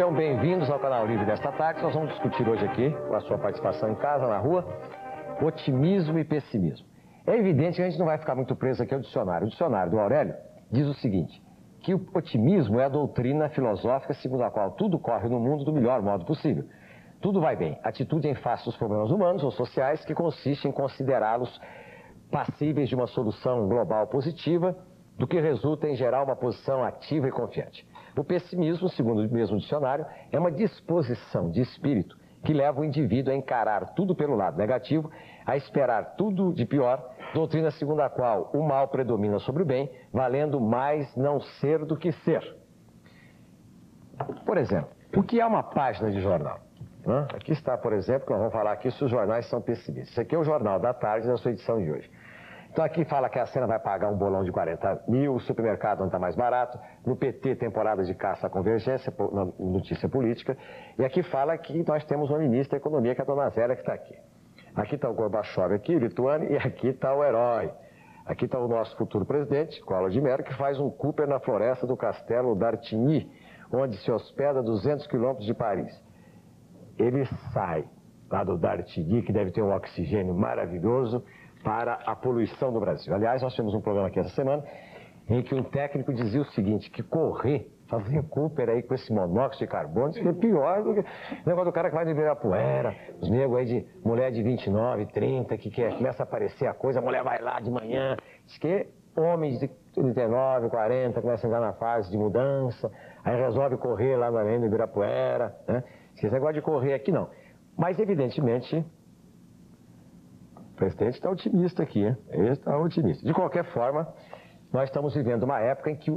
Sejam bem-vindos ao canal Livre desta tarde. Nós vamos discutir hoje aqui, com a sua participação em casa, na rua, otimismo e pessimismo. É evidente que a gente não vai ficar muito preso aqui ao dicionário. O dicionário do Aurélio diz o seguinte, que o otimismo é a doutrina filosófica segundo a qual tudo corre no mundo do melhor modo possível. Tudo vai bem. Atitude em face dos problemas humanos ou sociais que consiste em considerá-los passíveis de uma solução global positiva, do que resulta em gerar uma posição ativa e confiante. O pessimismo, segundo o mesmo dicionário, é uma disposição de espírito que leva o indivíduo a encarar tudo pelo lado negativo, a esperar tudo de pior, doutrina segundo a qual o mal predomina sobre o bem, valendo mais não ser do que ser. Por exemplo, o que é uma página de jornal? Aqui está, por exemplo, que nós vamos falar aqui se os jornais são pessimistas. Isso aqui é o Jornal da Tarde da sua edição de hoje. Então aqui fala que a Sena vai pagar um bolão de 40 mil, o supermercado não está mais barato, no PT temporada de caça à convergência, notícia política, e aqui fala que nós temos uma ministra da Economia, que é a dona Zélia, que está aqui. Aqui está o Gorbachev, aqui, Lituânia, e aqui está o herói. Aqui está o nosso futuro presidente, Collor de Mello, que faz um Cooper na floresta do castelo d'Artigny, onde se hospeda a 200 quilômetros de Paris. Ele sai lá do d'Artigny, que deve ter um oxigênio maravilhoso, para a poluição do Brasil. Aliás, nós tivemos um programa aqui essa semana em que um técnico dizia o seguinte, que correr, fazer Cooper aí com esse monóxido de carbono, isso é pior do que o negócio do cara que vai no Ibirapuera, os negros aí de mulher de 29, 30, que começa a aparecer a coisa, a mulher vai lá de manhã, diz que homens de 39, 40, começam a entrar na fase de mudança, aí resolve correr lá no Ibirapuera, né? Esse negócio de correr aqui não. Mas, evidentemente, o presidente está otimista aqui, hein? Ele está otimista. De qualquer forma, nós estamos vivendo uma época em que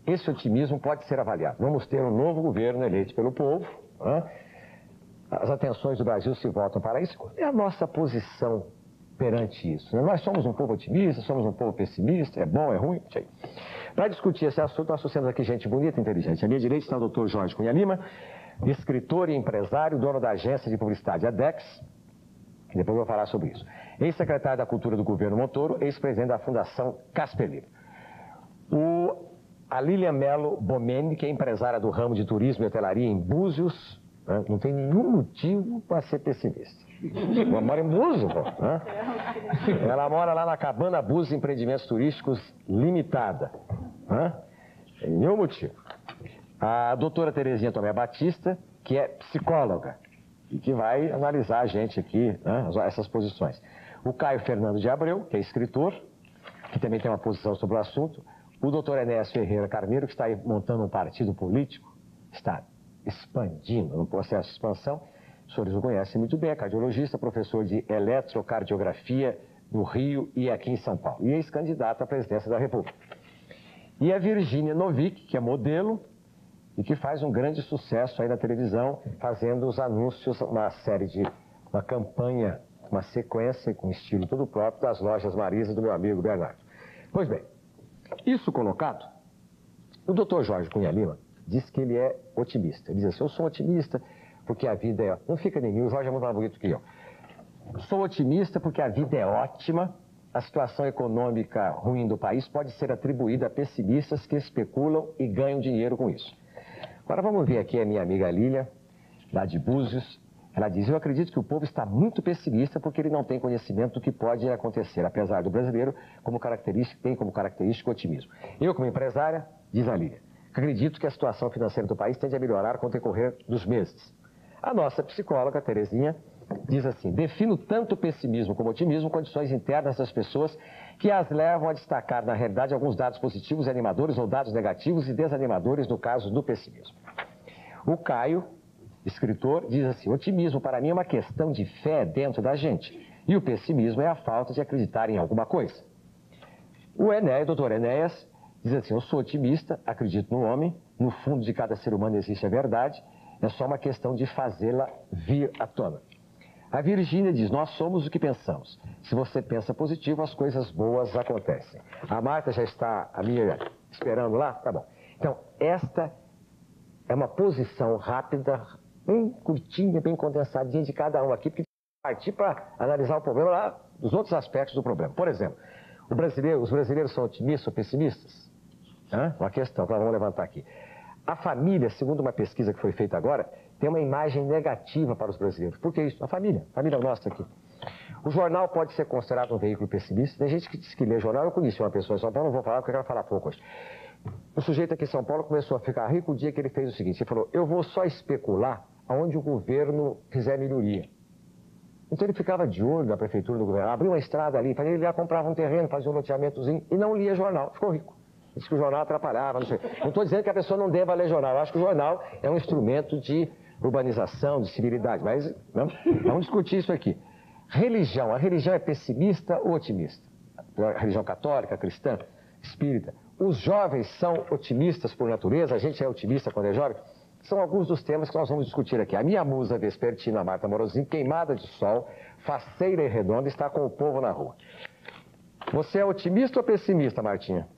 esse otimismo pode ser avaliado. Vamos ter um novo governo eleito pelo povo, né? As atenções do Brasil se voltam para isso. Qual é a nossa posição perante isso? Nós somos um povo otimista, somos um povo pessimista, é bom, é ruim? Para discutir esse assunto, nós trouxemos aqui gente bonita e inteligente. À minha direita está o doutor Jorge Cunha Lima, escritor e empresário, dono da agência de publicidade ADEX, que depois eu vou falar sobre isso. Ex-secretário da Cultura do governo Montoro, ex-presidente da Fundação Casper Libero. A Lilian Mello Bomeni, que é empresária do ramo de turismo e hotelaria em Búzios, né? Não tem nenhum motivo para ser pessimista. Ela mora em Búzios, pô, né? Ela mora lá na Cabana Búzios Empreendimentos Turísticos Limitada. Né? Tem nenhum motivo. A doutora Terezinha Tomé Batista, que é psicóloga, e que vai analisar a gente aqui, né, essas posições. O Caio Fernando de Abreu, que é escritor, que também tem uma posição sobre o assunto. O doutor Enéas Ferreira Carneiro, que está aí montando um partido político, está expandindo, no processo de expansão. Os senhores o conhecem muito bem, é cardiologista, professor de eletrocardiografia no Rio e aqui em São Paulo. E ex-candidato à presidência da República. E a Virgínia Novick, que é modelo, e que faz um grande sucesso aí na televisão, fazendo os anúncios, uma campanha, uma sequência com estilo todo próprio das lojas Marisa do meu amigo Bernardo. Pois bem, isso colocado, o doutor Jorge Cunha Lima diz que ele é otimista. Ele diz assim, eu sou otimista porque a vida é... Não fica nem mil, o Jorge é muito mais bonito que eu. Sou otimista porque a vida é ótima, a situação econômica ruim do país pode ser atribuída a pessimistas que especulam e ganham dinheiro com isso. Agora vamos ver aqui a minha amiga Lília, lá de Búzios. Ela diz, eu acredito que o povo está muito pessimista porque ele não tem conhecimento do que pode acontecer, apesar do brasileiro tem como característica o otimismo. Eu, como empresária, diz a Lília, acredito que a situação financeira do país tende a melhorar com o decorrer dos meses. A nossa psicóloga, Terezinha, diz assim, defino tanto o pessimismo como o otimismo, condições internas das pessoas que as levam a destacar, na realidade, alguns dados positivos e animadores ou dados negativos e desanimadores no caso do pessimismo. O Caio, escritor, diz assim, otimismo para mim é uma questão de fé dentro da gente e o pessimismo é a falta de acreditar em alguma coisa. O Enéas, o doutor Enéas, diz assim, eu sou otimista, acredito no homem, no fundo de cada ser humano existe a verdade, é só uma questão de fazê-la vir à tona. A Virgínia diz, nós somos o que pensamos. Se você pensa positivo, as coisas boas acontecem. A Marta já está, a minha, esperando lá? Tá bom. Então, esta é uma posição rápida, bem curtinha, bem condensadinha de cada um aqui, porque partir para analisar o problema lá, dos outros aspectos do problema. Por exemplo, os brasileiros são otimistas ou pessimistas? Uma questão que nós vamos levantar aqui. A família, segundo uma pesquisa que foi feita agora, tem uma imagem negativa para os brasileiros. Por que isso? A família nossa aqui. O jornal pode ser considerado um veículo pessimista. Tem gente que diz que lê jornal. Eu conheci uma pessoa em São Paulo, não vou falar porque eu quero falar pouco hoje. O sujeito aqui em São Paulo começou a ficar rico o dia que ele fez o seguinte. Ele falou, eu vou só especular aonde o governo fizer melhoria. Então ele ficava de olho na prefeitura do governo. Abriu uma estrada ali, ele ia comprava um terreno, fazia um loteamentozinho e não lia jornal. Ficou rico. Diz que o jornal atrapalhava, não sei. Não estou dizendo que a pessoa não deva ler jornal. Eu acho que o jornal é um instrumento de urbanização, de civilidade. Mas não, vamos discutir isso aqui. Religião. A religião é pessimista ou otimista? A religião católica, cristã, espírita. Os jovens são otimistas por natureza? A gente é otimista quando é jovem? São alguns dos temas que nós vamos discutir aqui. A minha musa vespertina, Marta Morozinho, queimada de sol, faceira e redonda, está com o povo na rua. Você é otimista ou pessimista, Martinha?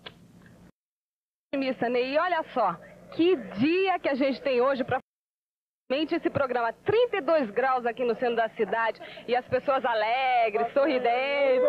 Otimista, Ney. E olha só, que dia que a gente tem hoje para esse programa. 32 graus aqui no centro da cidade e as pessoas alegres, sorridentes,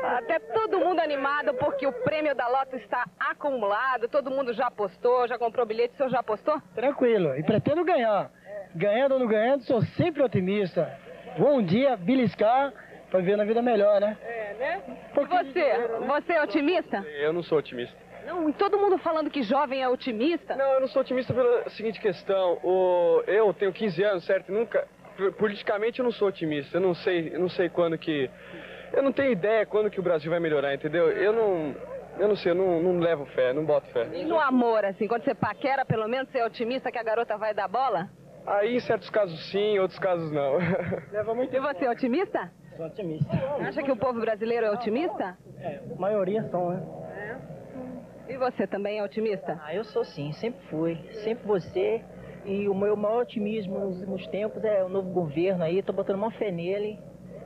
até todo mundo animado porque o prêmio da Loto está acumulado, todo mundo já apostou, já comprou bilhete, o senhor já apostou? Tranquilo, e pretendo ganhar. Ganhando ou não ganhando, sou sempre otimista. Vou um dia beliscar para viver na vida melhor, né? É, né? E você é otimista? Eu não sou otimista. Não, todo mundo falando que jovem é otimista. Não, eu não sou otimista pela seguinte questão. Eu tenho 15 anos, certo? Politicamente eu não sou otimista. Eu não sei quando que... Eu não tenho ideia quando que o Brasil vai melhorar, entendeu? Eu não sei, eu não levo fé, não boto fé. E no amor, assim, quando você paquera, pelo menos você é otimista que a garota vai dar bola? Aí em certos casos sim, em outros casos não. E você é otimista? Sou otimista. Acha que o povo brasileiro é otimista? É, a maioria são, né? E você também é otimista? Eu sou sim, sempre fui, sempre você. E o meu maior otimismo nos últimos tempos é o novo governo aí, tô botando uma fé nele,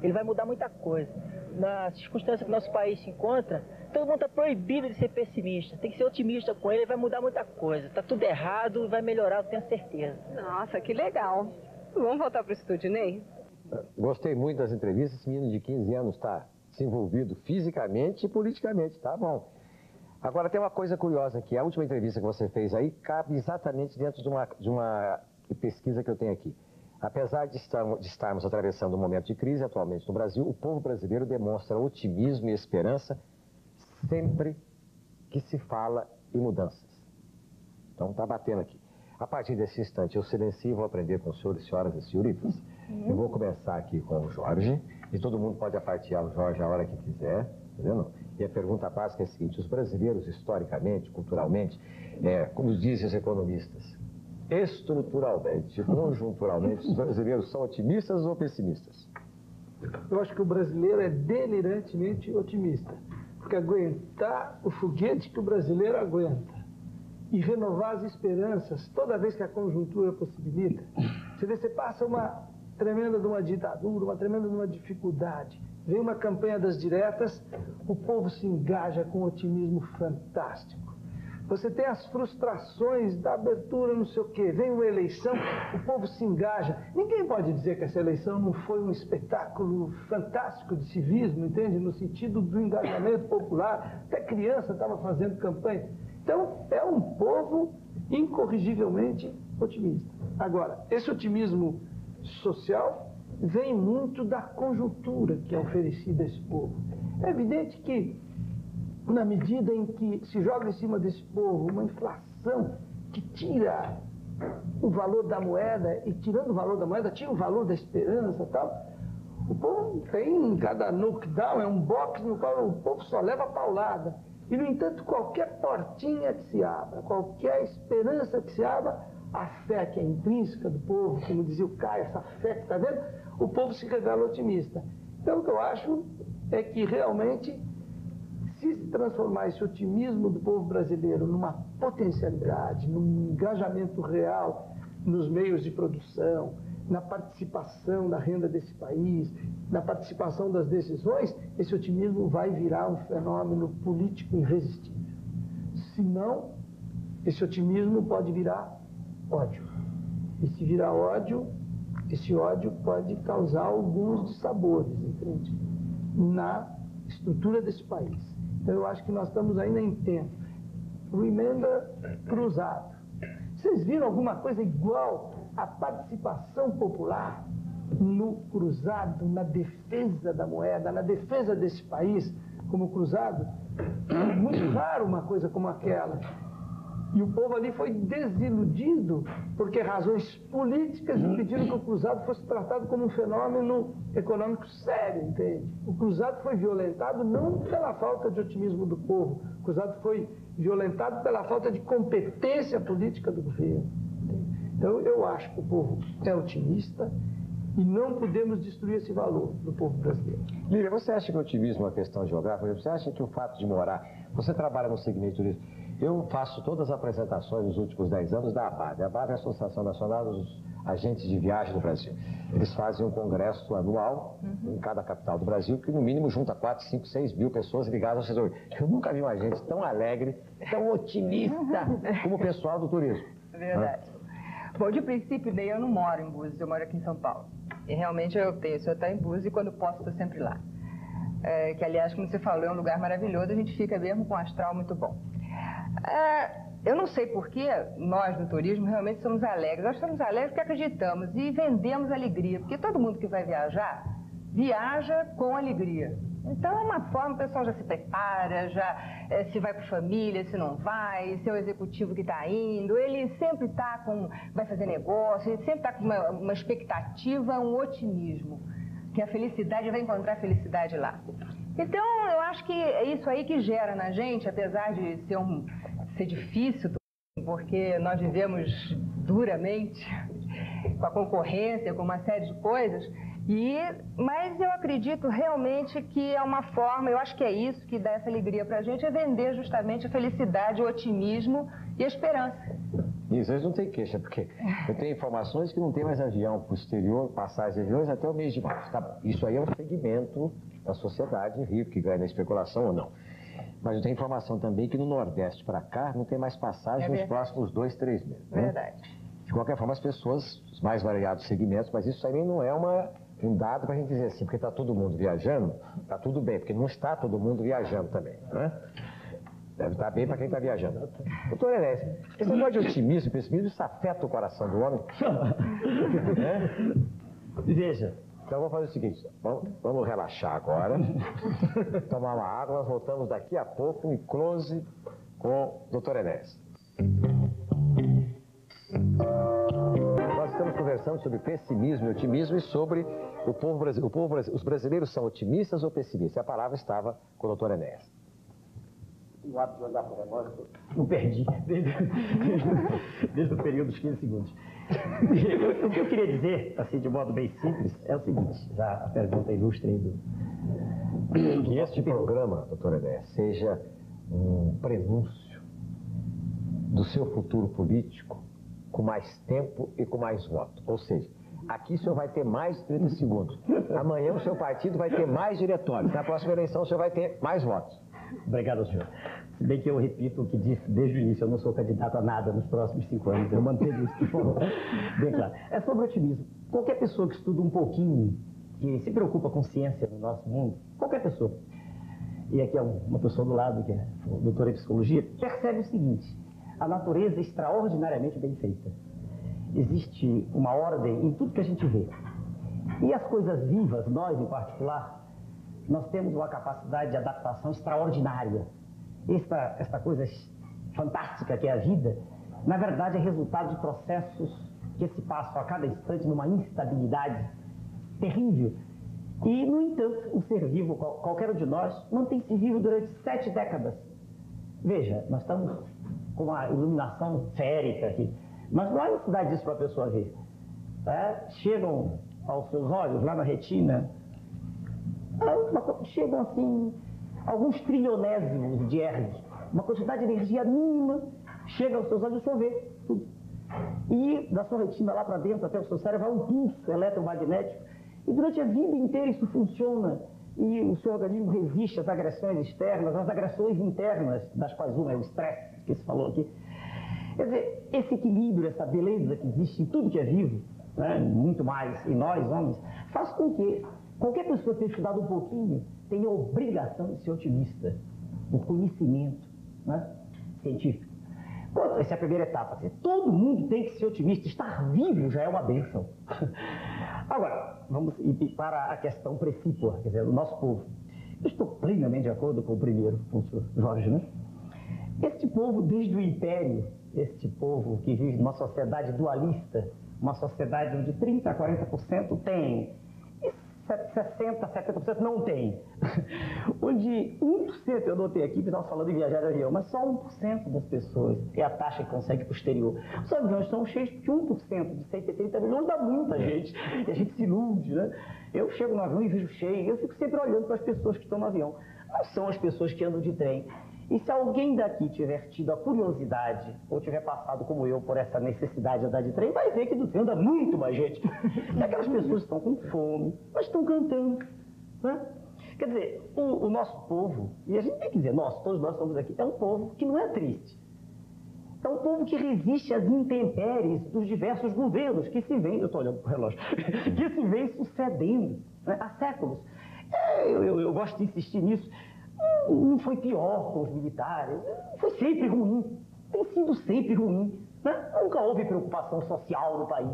ele vai mudar muita coisa. Na circunstância que o nosso país se encontra, todo mundo tá proibido de ser pessimista, tem que ser otimista com ele vai mudar muita coisa. Tá tudo errado, vai melhorar, eu tenho certeza. Nossa, que legal. Vamos voltar pro estúdio, Ney? Gostei muito das entrevistas, esse menino de 15 anos está se envolvido fisicamente e politicamente, tá bom. Agora, tem uma coisa curiosa aqui. A última entrevista que você fez aí cabe exatamente dentro de uma pesquisa que eu tenho aqui. Apesar de estarmos atravessando um momento de crise atualmente no Brasil, o povo brasileiro demonstra otimismo e esperança sempre que se fala em mudanças. Então, está batendo aqui. A partir desse instante, eu silencio e vou aprender com os senhores, senhoras e senhoritas. Eu vou começar aqui com o Jorge, e todo mundo pode apartear o Jorge a hora que quiser, tá vendo? E a pergunta básica é a seguinte: os brasileiros, historicamente, culturalmente, como dizem os economistas, estruturalmente, conjunturalmente, os brasileiros são otimistas ou pessimistas? Eu acho que o brasileiro é delirantemente otimista, porque aguentar o foguete que o brasileiro aguenta e renovar as esperanças toda vez que a conjuntura possibilita. Você passa uma tremenda de uma ditadura, uma tremenda de uma dificuldade, vem uma campanha das diretas, o povo se engaja com um otimismo fantástico. Você tem as frustrações da abertura, não sei o quê, vem uma eleição, o povo se engaja. Ninguém pode dizer que essa eleição não foi um espetáculo fantástico de civismo, entende? No sentido do engajamento popular, até criança estava fazendo campanha. Então, é um povo incorrigivelmente otimista. Agora, esse otimismo social vem muito da conjuntura que é oferecida a esse povo. É evidente que, na medida em que se joga em cima desse povo uma inflação que tira o valor da moeda, e tirando o valor da moeda, tira o valor da esperança e tal, o povo tem, cada knockdown é um box no qual o povo só leva paulada. E, no entanto, qualquer portinha que se abra, qualquer esperança que se abra, a fé que é intrínseca do povo, como dizia o Caio, essa fé que está dentro, o povo se revela otimista. Então, o que eu acho é que, realmente, se transformar esse otimismo do povo brasileiro numa potencialidade, num engajamento real nos meios de produção, na participação da renda desse país, na participação das decisões, esse otimismo vai virar um fenômeno político irresistível. Se não, esse otimismo pode virar ódio. E se virar ódio, esse ódio pode causar alguns dissabores, entende? Na estrutura desse país. Então eu acho que nós estamos ainda em tempo. Remember cruzado. Vocês viram alguma coisa igual à participação popular no cruzado, na defesa da moeda, na defesa desse país como cruzado? É muito raro uma coisa como aquela. E o povo ali foi desiludido porque razões políticas impediram que o cruzado fosse tratado como um fenômeno econômico sério, entende? O cruzado foi violentado não pela falta de otimismo do povo, o cruzado foi violentado pela falta de competência política do governo. Entende? Então eu acho que o povo é otimista e não podemos destruir esse valor do povo brasileiro. Lília, você acha que o otimismo é uma questão geográfica? Você acha que o fato de morar... Você trabalha no segmento turismo. Eu faço todas as apresentações nos últimos 10 anos da ABAV. A ABAV é a Associação Nacional dos Agentes de Viagem do Brasil. Eles fazem um congresso anual em cada capital do Brasil, que no mínimo junta 4, 5, 6 mil pessoas ligadas ao setor. Eu nunca vi uma gente tão alegre, tão otimista como o pessoal do turismo. Verdade. Bom, de princípio, Ney, eu não moro em Búzios, eu moro aqui em São Paulo. E realmente eu tenho, o senhor está em Búzios e quando posso estou sempre lá. Que, aliás, como você falou, é um lugar maravilhoso, a gente fica mesmo com um astral muito bom. Eu não sei porquê nós do turismo realmente somos alegres. Nós somos alegres porque acreditamos e vendemos alegria. Porque todo mundo que vai viajar, viaja com alegria. Então é uma forma, o pessoal já se prepara, já se vai com família, se não vai, se é o executivo que está indo, ele sempre está com, vai fazer negócio, ele sempre está com uma expectativa, um otimismo, que a felicidade vai encontrar felicidade lá. Então eu acho que é isso aí que gera na gente, apesar de ser difícil, porque nós vivemos duramente com a concorrência, com uma série de coisas, mas eu acredito realmente que é uma forma, eu acho que é isso que dá essa alegria pra gente, é vender justamente a felicidade, o otimismo e a esperança. Isso, eles não têm queixa, porque eu tenho informações que não tem mais avião para o exterior, passagens de aviões até o mês de março. Tá? Isso aí é um segmento da sociedade rica, que ganha na especulação ou não. Mas eu tenho informação também que no Nordeste para cá não tem mais passagem nos próximos 2, 3 meses. Né? Verdade. De qualquer forma, as pessoas, os mais variados segmentos, mas isso aí não é um dado para a gente dizer assim, porque está todo mundo viajando, está tudo bem, porque não está todo mundo viajando também, né? Deve estar bem para quem está viajando. Doutor Enéas, esse negócio de otimismo e pessimismo, isso afeta o coração do homem? Veja. Então vamos fazer o seguinte, vamos relaxar agora, tomar uma água, nós voltamos daqui a pouco em close com o Dr. Enéas. Nós estamos conversando sobre pessimismo e otimismo e sobre o povo brasileiro. Os brasileiros são otimistas ou pessimistas? A palavra estava com o Dr. Enéas. O hábito de andar por memória, não perdi, desde o período dos 15 segundos. O que eu queria dizer, assim, de modo bem simples, é o seguinte, já a pergunta ilustre aí do que este programa, doutor Enéas, seja um prenúncio do seu futuro político com mais tempo e com mais voto. Ou seja, aqui o senhor vai ter mais de 30 segundos. Amanhã o seu partido vai ter mais diretórios. Na próxima eleição o senhor vai ter mais votos. Obrigado, senhor. Se bem que eu repito o que disse desde o início, eu não sou candidato a nada nos próximos 5 anos. Eu mantenho isso, por favor. Bem claro. É sobre otimismo. Qualquer pessoa que estuda um pouquinho, que se preocupa com ciência no nosso mundo, qualquer pessoa, e aqui é uma pessoa do lado, que é doutora em psicologia, percebe o seguinte: a natureza é extraordinariamente bem feita. Existe uma ordem em tudo que a gente vê. E as coisas vivas, nós em particular, nós temos uma capacidade de adaptação extraordinária. Esta coisa fantástica que é a vida, na verdade é resultado de processos que se passam a cada instante numa instabilidade terrível. E, no entanto, um ser vivo, qualquer um de nós, mantém-se vivo durante 7 décadas. Veja, nós estamos com uma iluminação férica aqui, mas não há necessidade disso para a pessoa ver. Chegam aos seus olhos, lá na retina, chegam assim alguns trilionésimos de ergs, uma quantidade de energia mínima chega aos seus olhos e o senhor vê tudo. E da sua retina lá para dentro, até o seu cérebro, há um pulso eletromagnético, e durante a vida inteira isso funciona, e o seu organismo resiste às agressões externas, às agressões internas, das quais uma é o estresse, que se falou aqui. Quer dizer, esse equilíbrio, essa beleza que existe em tudo que é vivo, né, muito mais em nós, homens, faz com que qualquer pessoa que tenha estudado um pouquinho tenha a obrigação de ser otimista. O conhecimento, né, científico Essa é a primeira etapa. Todo mundo tem que ser otimista. Estar vivo já é uma bênção. Agora, vamos ir para a questão precípua, quer dizer, o nosso povo. Eu estou plenamente de acordo com o primeiro, com o senhor Jorge, né? Este povo, desde o Império, este povo que vive numa sociedade dualista, uma sociedade onde 30% a 40% tem, e 60%, 70% não tem. Onde 1%, eu notei aqui, que estava falando em viajar de avião, mas só 1% das pessoas é a taxa que consegue ir para o exterior. Os aviões são cheios porque 1% de 130 milhões dá muita gente, e a gente se ilude, né? Eu chego no avião e vejo cheio, eu fico sempre olhando para as pessoas que estão no avião. Não são as pessoas que andam de trem. E se alguém daqui tiver tido a curiosidade, ou tiver passado como eu por essa necessidade de andar de trem, vai ver que do trem anda muito mais gente. E aquelas pessoas estão com fome, mas estão cantando, né? Quer dizer, o nosso povo, e a gente tem que dizer, todos nós estamos aqui, é um povo que não é triste. É um povo que resiste às intempéries dos diversos governos que se vêm, eu estou olhando para o relógio, que se vêm sucedendo, né, há séculos. Eu gosto de insistir nisso. Não foi pior com os militares, foi sempre ruim, tem sido sempre ruim, né? Nunca houve preocupação social no país.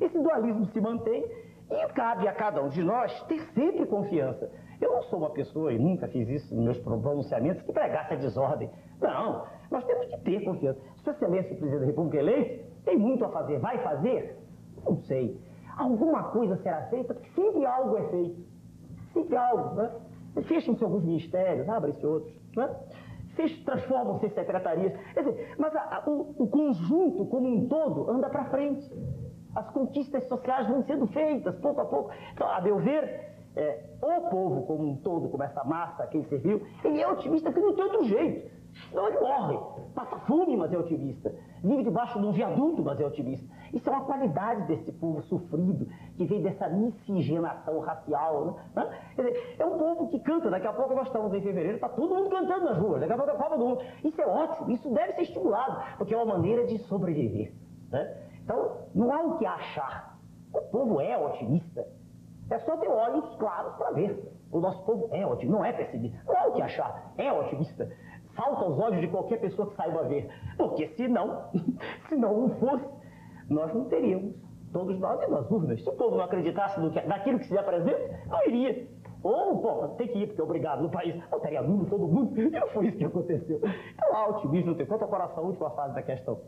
Esse dualismo se mantém e cabe a cada um de nós ter sempre confiança. Eu não sou uma pessoa, e nunca fiz isso nos meus pronunciamentos, que pregasse a desordem. Não, nós temos que ter confiança. Sua Excelência, o Presidente da República eleito, tem muito a fazer. Vai fazer? Não sei. Alguma coisa será feita, porque sempre algo é feito. Sempre algo, né? Fecham-se alguns ministérios, abrem-se outros, né? Transformam-se em secretarias. Quer dizer, mas o conjunto como um todo anda para frente. As conquistas sociais vão sendo feitas, pouco a pouco. Então, a meu ver, o povo como um todo, como essa massa a quem serviu, ele é otimista porque não tem outro jeito. Senão ele morre. Passa fome, mas é otimista. Vive debaixo de um viaduto, mas é otimista. Isso é uma qualidade desse povo sofrido, que vem dessa miscigenação racial, né? Quer dizer, é um povo que canta. Daqui a pouco nós estamos em fevereiro, está todo mundo cantando nas ruas. Daqui a pouco é a Copa do Mundo. Isso é ótimo, isso deve ser estimulado, porque é uma maneira de sobreviver, né? Então, não há o que achar. O povo é otimista. É só ter olhos claros para ver. O nosso povo é otimista, não é pessimista. Não há o que achar, é otimista. Salta aos olhos de qualquer pessoa que saiba ver. Porque se não fosse, nós não teríamos, todos nós, nas urnas. Se o povo não acreditasse naquilo que se apresenta, não iria. Ou, pô, tem que ir porque é obrigado no país. Eu teria nulo todo mundo. E não foi isso que aconteceu. Então há otimismo, tem quanto ao coração, a última fase da questão.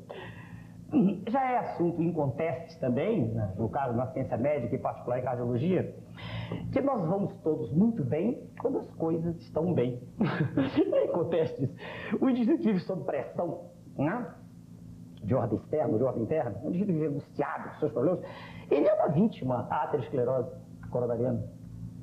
Já é assunto em contestes também, né, no caso na ciência médica, em particular em cardiologia, que nós vamos todos muito bem quando as coisas estão bem. Em contestes, o indivíduo vive sob pressão, né, de ordem externa, de ordem interna, o indivíduo vive angustiado com seus problemas, ele é uma vítima da aterosclerose coronariana.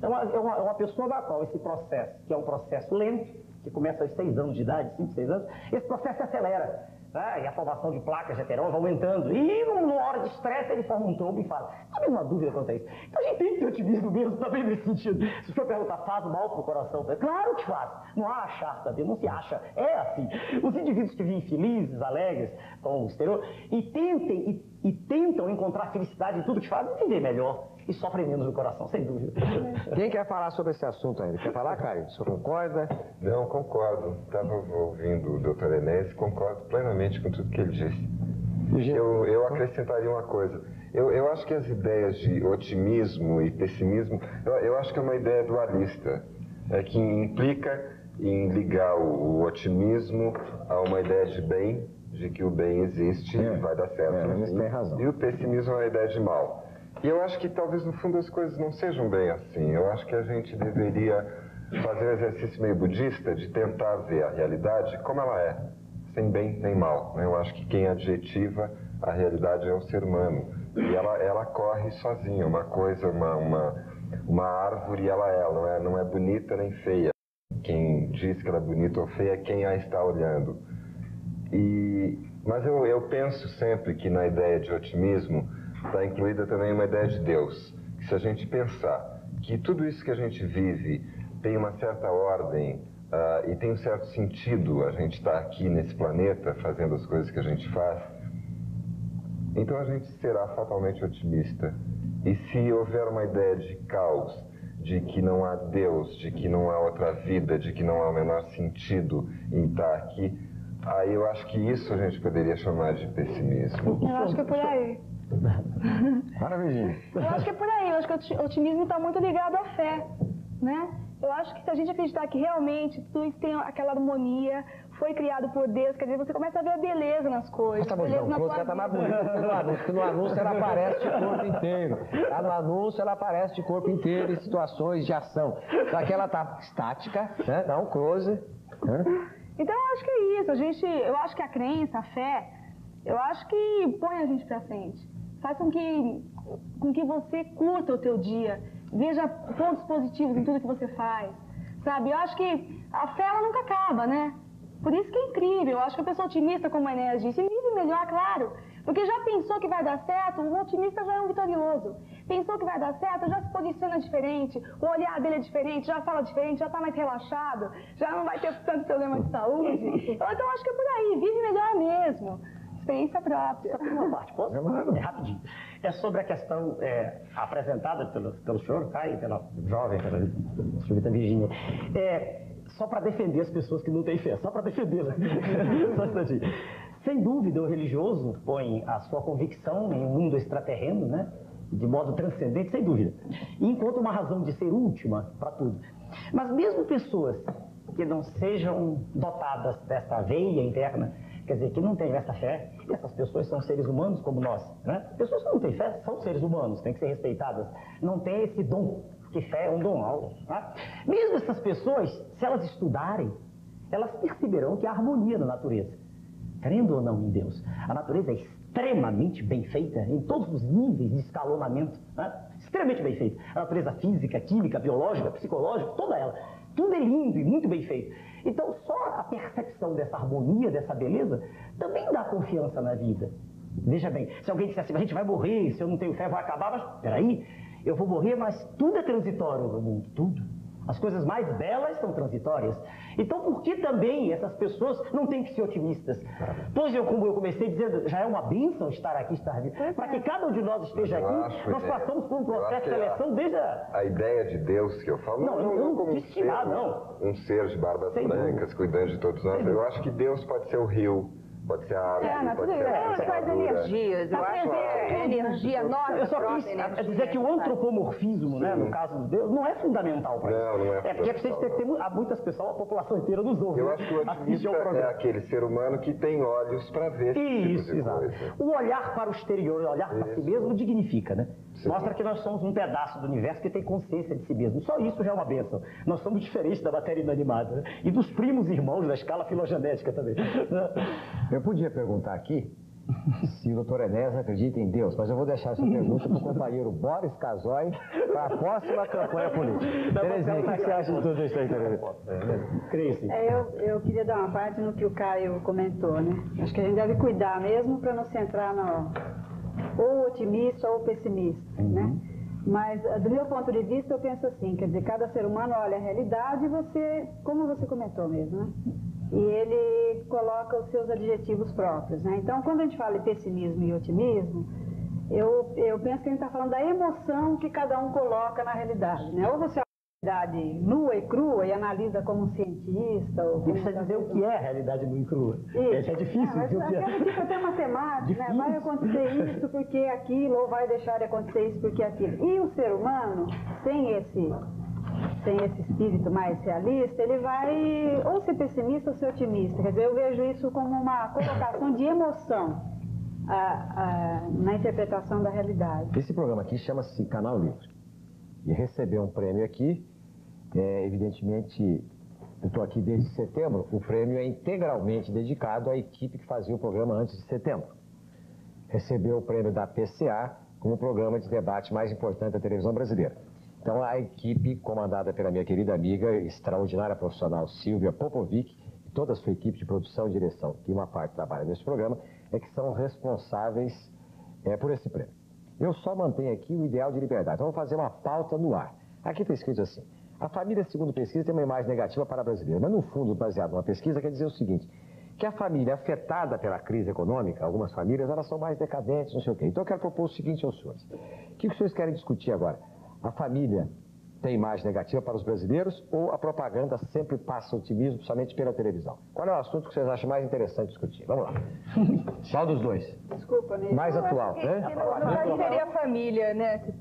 É uma pessoa da qual esse processo, que é um processo lento, que começa aos 6 anos de idade, 5, 6 anos, esse processo se acelera. E a formação de placas de ateroma vai aumentando. E numa hora de estresse ele forma um trombo e fala. Não há nenhuma dúvida quanto a isso. Então a gente tem que ter otimismo mesmo também nesse sentido. Se o senhor perguntar, faz mal para o coração? Claro que faz. Não há achar, sabe? Não se acha. É assim. Os indivíduos que vivem felizes, alegres, com o exterior, e tentam encontrar felicidade em tudo que fazem, viver melhor. E sofrem menos no coração, sem dúvida. Quem quer falar sobre esse assunto ainda? Quer falar, Caio? O senhor concorda? Não, concordo. Estava ouvindo o Dr. Enéas e concordo plenamente com tudo que ele disse. Eu acrescentaria uma coisa. Eu acho que as ideias de otimismo e pessimismo, eu acho que é uma ideia dualista, que implica em ligar o otimismo a uma ideia de bem, de que o bem existe e vai dar certo. Você tem razão. E o pessimismo é uma ideia de mal. E eu acho que talvez no fundo as coisas não sejam bem assim. Eu acho que a gente deveria fazer um exercício meio budista de tentar ver a realidade como ela é, sem bem nem mal. Eu acho que quem adjetiva a realidade é o ser humano. E ela corre sozinha, uma coisa, uma árvore, ela não é bonita nem feia. Quem diz que ela é bonita ou feia é quem a está olhando. Mas eu penso sempre que na ideia de otimismo está incluída também uma ideia de Deus. Que se a gente pensar que tudo isso que a gente vive tem uma certa ordem e tem um certo sentido, a gente está aqui nesse planeta fazendo as coisas que a gente faz, então a gente será fatalmente otimista. E se houver uma ideia de caos, de que não há Deus, de que não há outra vida, de que não há o menor sentido em estar aqui, Aí eu acho que isso a gente poderia chamar de pessimismo. Eu acho que é por aí. Para, Virgínia. Eu acho que é por aí. Eu acho que o otimismo está muito ligado à fé, né? Eu acho que se a gente acreditar que realmente tudo isso tem aquela harmonia, foi criado por Deus, quer dizer, você começa a ver a beleza nas coisas. Tá bom, beleza não, na o close tua tá mais vida. bonito que no anúncio, porque no anúncio ela aparece de corpo inteiro. Lá no anúncio ela aparece de corpo inteiro em situações de ação. Só que ela tá estática, né? Dá um close. Né? Então eu acho que é isso. Eu acho que a crença, a fé, eu acho que põe a gente pra frente. Faz com que você curta o teu dia, veja pontos positivos em tudo que você faz, sabe? Eu acho que a fé, ela nunca acaba, né? Por isso que é incrível. Eu acho que a pessoa otimista, como a Enéas disse, vive melhor, claro. Porque já pensou que vai dar certo, o otimista já é um vitorioso. Pensou que vai dar certo, já se posiciona diferente, o olhar dele é diferente, já fala diferente, já está mais relaxado, já não vai ter tanto problema de saúde. Então eu acho que é por aí, vive melhor mesmo. Experiência própria. Uma parte, posso? É rapidinho. É sobre a questão apresentada pelo senhor, e pela jovem, pela senhorita Virgínia. Só para defender as pessoas que não têm fé, só para defendê-las. Só um instantinho. Sem dúvida, o religioso põe a sua convicção em um mundo extraterreno, né? De modo transcendente, sem dúvida. E encontra uma razão de ser última para tudo. Mas mesmo pessoas que não sejam dotadas desta veia interna, quer dizer, que não têm essa fé, essas pessoas são seres humanos como nós, né? Pessoas que não têm fé são seres humanos, têm que ser respeitadas. Não têm esse dom, que fé é um dom, né? Mesmo essas pessoas, se elas estudarem, elas perceberão que há harmonia na natureza. Crendo ou não em Deus, a natureza é extremamente bem feita em todos os níveis de escalonamento, né? Extremamente bem feita. A natureza física, química, biológica, psicológica, toda ela. Tudo é lindo e muito bem feito. Então, só a percepção dessa harmonia, dessa beleza, também dá confiança na vida. Veja bem, se alguém disser assim, a gente vai morrer, se eu não tenho fé, vai acabar, mas peraí, eu vou morrer, mas tudo é transitório no mundo, tudo. As coisas mais belas são transitórias. Então, por que também essas pessoas não têm que ser otimistas? Pois como eu comecei dizendo, já é uma bênção estar aqui, estar vivo. Para que cada um de nós esteja aqui, nós passamos por um processo de seleção desde a ideia de Deus que eu falo, não como um ser de barbas brancas, cuidando de todos nós. Eu acho que Deus pode ser o rio, pode ser a árvore, pode ser a faz energias, eu acho que é energia nossa. Eu só quis dizer que o antropomorfismo, né, no caso de Deus, não é fundamental para isso. Não é. É porque precisa ter muitas pessoas, a população inteira nos ouve. Eu acho que o otimista é aquele ser humano que tem olhos para ver esse tipo de coisa. O olhar para o exterior, o olhar para si mesmo, dignifica, né? Sim. Mostra que nós somos um pedaço do universo que tem consciência de si mesmo. Só isso já é uma bênção. Nós somos diferentes da matéria inanimada, né? E dos primos irmãos da escala filogenética também. Eu podia perguntar aqui se o doutor Enéas acredita em Deus, mas eu vou deixar essa pergunta para o companheiro Boris Casoy para a próxima campanha política. Terezinha, o que você acha de tudo isso aí, Terezinha? Creio sim. Eu queria dar uma parte no que o Caio comentou, né? Acho que a gente deve cuidar mesmo para não se entrar ou otimista ou pessimista, né? Mas, do meu ponto de vista, eu penso assim, quer dizer, cada ser humano olha a realidade e como você comentou mesmo, né? E ele coloca os seus adjetivos próprios, né? Então, quando a gente fala de pessimismo e otimismo, eu penso que a gente está falando da emoção que cada um coloca na realidade, né? Ou você olha a realidade nua e crua e analisa como um cientista... Ou e precisa dizer o que é a realidade nua e crua. Isso é difícil. Aquela tipo até matemática, né? Vai acontecer isso porque aquilo, ou vai deixar de acontecer isso porque aquilo. E o ser humano, sem esse espírito mais realista, ele vai ou ser pessimista ou ser otimista. Quer dizer, eu vejo isso como uma colocação de emoção na interpretação da realidade. Esse programa aqui chama-se Canal Livre. E recebeu um prêmio aqui, evidentemente, eu estou aqui desde setembro, o prêmio é integralmente dedicado à equipe que fazia o programa antes de setembro. Recebeu o prêmio da PCA como o programa de debate mais importante da televisão brasileira. Então, a equipe comandada pela minha querida amiga, extraordinária profissional Silvia Popovic, e toda a sua equipe de produção e direção, que uma parte trabalha nesse programa, é que são responsáveis por esse prêmio. Eu só mantenho aqui o ideal de liberdade. Então, vou fazer uma pauta no ar. Aqui está escrito assim: a família, segundo pesquisa, tem uma imagem negativa para a brasileira. Mas, no fundo, baseado numa pesquisa, quer dizer o seguinte, que a família afetada pela crise econômica, algumas famílias, elas são mais decadentes, não sei o quê. Então, eu quero propor o seguinte aos senhores. O que os senhores querem discutir agora? A família tem imagem negativa para os brasileiros ou a propaganda sempre passa otimismo somente pela televisão? Qual é o assunto que vocês acham mais interessante discutir? Vamos lá. Qual dos dois? Desculpa, Ney. Mais atual, né? No caso seria a família, né? Se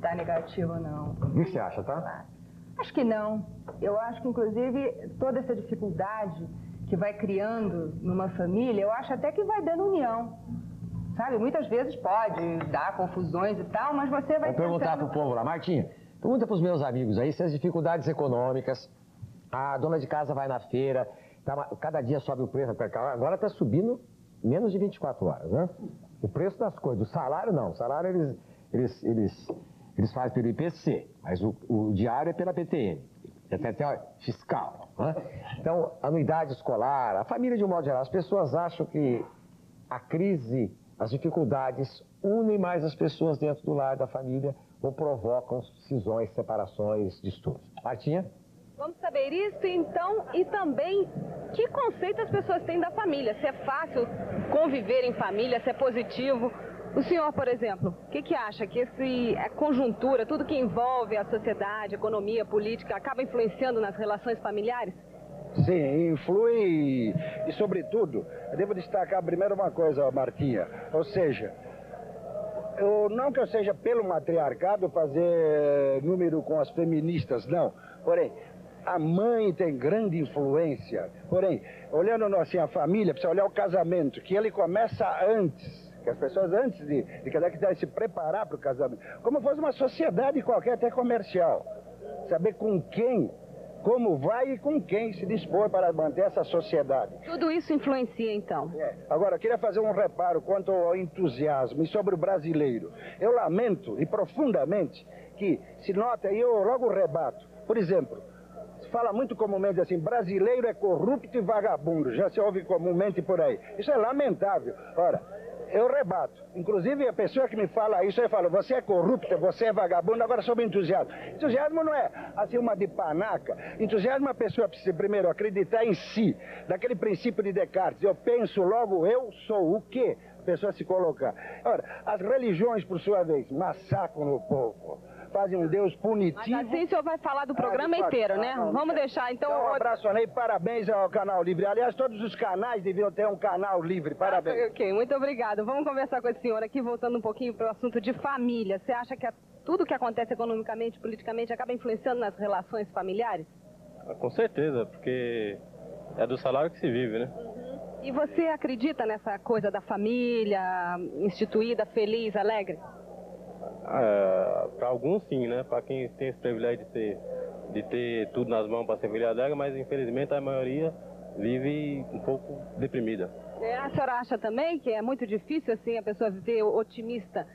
tá negativo ou não. O que você acha, tá? Acho que não. Eu acho que, inclusive, toda essa dificuldade que vai criando numa família, eu acho até que vai dando união. Sabe? Muitas vezes pode dar confusões e tal, mas você vai... Vou perguntar pro povo lá. Martinha, pergunta pros meus amigos aí se as dificuldades econômicas, a dona de casa vai na feira, cada dia sobe o preço, agora está subindo menos de 24 horas, né? O preço das coisas, o salário não, o salário eles fazem pelo IPC, mas o diário é pela PTN, até fiscal, né? Então, anuidade escolar, a família de um modo geral, as pessoas acham que a crise, as dificuldades unem mais as pessoas dentro do lar da família ou provocam cisões, separações, distúrbios. Martinha? Vamos saber isso, então, e também que conceito as pessoas têm da família. Se é fácil conviver em família, se é positivo. O senhor, por exemplo, o que acha que a conjuntura, tudo que envolve a sociedade, economia, política, acaba influenciando nas relações familiares? Sim, influi e, sobretudo, eu devo destacar primeiro uma coisa, Martinha, ou seja, não que eu seja pelo matriarcado fazer número com as feministas, não, porém, a mãe tem grande influência, porém, olhando assim a família, precisa olhar o casamento, que ele começa antes. Que as pessoas antes de se preparar para o casamento, como fosse uma sociedade qualquer, até comercial, saber com quem, como vai e com quem se dispor para manter essa sociedade. Tudo isso influencia, então? Agora, eu queria fazer um reparo quanto ao entusiasmo e sobre o brasileiro. Eu lamento e profundamente que se nota, e eu logo rebato, por exemplo, se fala muito comumente assim, brasileiro é corrupto e vagabundo, já se ouve comumente por aí. Isso é lamentável. Ora, eu rebato. Inclusive, a pessoa que me fala isso, eu falo, você é corrupto, você é vagabundo, agora sobre entusiasmo. Entusiasmo não é assim uma de panaca. Entusiasmo é a pessoa precisa primeiro acreditar em si, daquele princípio de Descartes. Eu penso, logo eu sou o quê? A pessoa se colocar. Ora, as religiões, por sua vez, massacram o povo. Fazem um Deus punitivo. Mas assim o senhor vai falar do programa inteiro, né? Vamos deixar, então... Um abraço, Ney, parabéns ao Canal Livre. Aliás, todos os canais deviam ter um canal livre, parabéns. Ok, muito obrigado. Vamos conversar com esse senhor aqui, voltando um pouquinho para o assunto de família. Você acha que tudo que acontece economicamente, politicamente, acaba influenciando nas relações familiares? Com certeza, porque é do salário que se vive, né? E você acredita nessa coisa da família instituída, feliz, alegre? Para alguns sim, né? Para quem tem esse privilégio de ter tudo nas mãos para ser feliz alegre, mas infelizmente a maioria vive um pouco deprimida. A senhora acha também que é muito difícil assim a pessoa ser otimista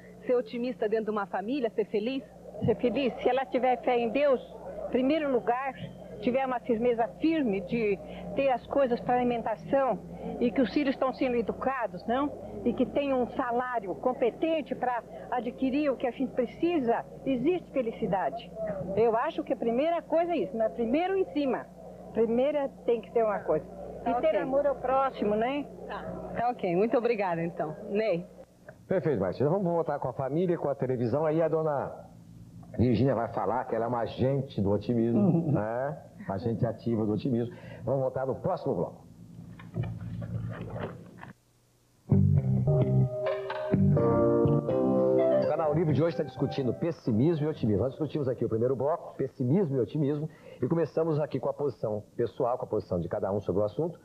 dentro de uma família, ser feliz? Ser feliz, se ela tiver fé em Deus, em primeiro lugar, tiver uma firmeza firme de ter as coisas para alimentação e que os filhos estão sendo educados, não? E que tem um salário competente para adquirir o que a gente precisa, existe felicidade. Eu acho que a primeira coisa é isso, mas primeiro em cima. Primeiro tem que ter uma coisa. E ter amor ao próximo, né? Tá ok, muito obrigada então. Ney. Perfeito, Martina. Vamos voltar com a família, com a televisão. Aí a dona Virgínia vai falar que ela é uma agente do otimismo, né? Uma agente ativa do otimismo. Vamos voltar no próximo bloco. O Canal Livre de hoje está discutindo pessimismo e otimismo. Nós discutimos aqui o primeiro bloco, pessimismo e otimismo, e começamos aqui com a posição pessoal, com a posição de cada um sobre o assunto,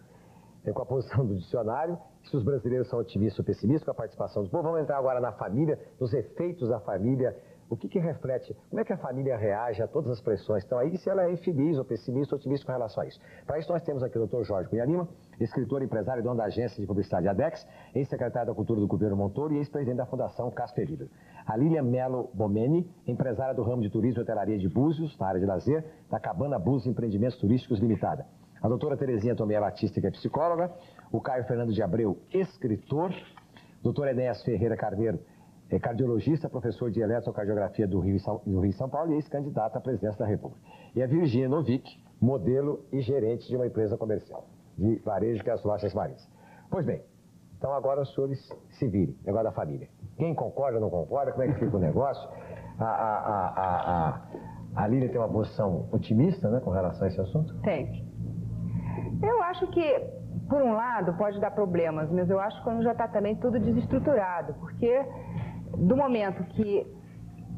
com a posição do dicionário, se os brasileiros são otimistas ou pessimistas, com a participação do povo. Vamos entrar agora na família, nos efeitos da família, o que reflete, como é que a família reage a todas as pressões que estão aí, se ela é infeliz ou pessimista ou otimista com relação a isso. Para isso nós temos aqui o Dr. Jorge Cunha Lima, escritor, empresário e dono da agência de publicidade ADEX, ex-secretário da Cultura do governo Montoro e ex-presidente da Fundação Casper Libero. A Lília Melo Bomeni, empresária do ramo de turismo e hotelaria de Búzios, na área de lazer, da Cabana Búzios Empreendimentos Turísticos Limitada. A doutora Terezinha Tomé Batista, que é psicóloga, o Caio Fernando de Abreu, escritor, doutor Enéas Ferreira Carneiro, cardiologista, professor de eletrocardiografia do Rio e São Paulo e ex-candidato à presidência da República. E a Virgínia Novick, modelo e gerente de uma empresa comercial de varejo, que é as Lojas Marins. Pois bem, então agora os senhores se virem, negócio da família. Quem concorda ou não concorda, como é que fica o negócio? A Lília tem uma posição otimista, né, com relação a esse assunto? Tem. Eu acho que, por um lado, pode dar problemas, mas eu acho que quando já está também tudo desestruturado, porque do momento que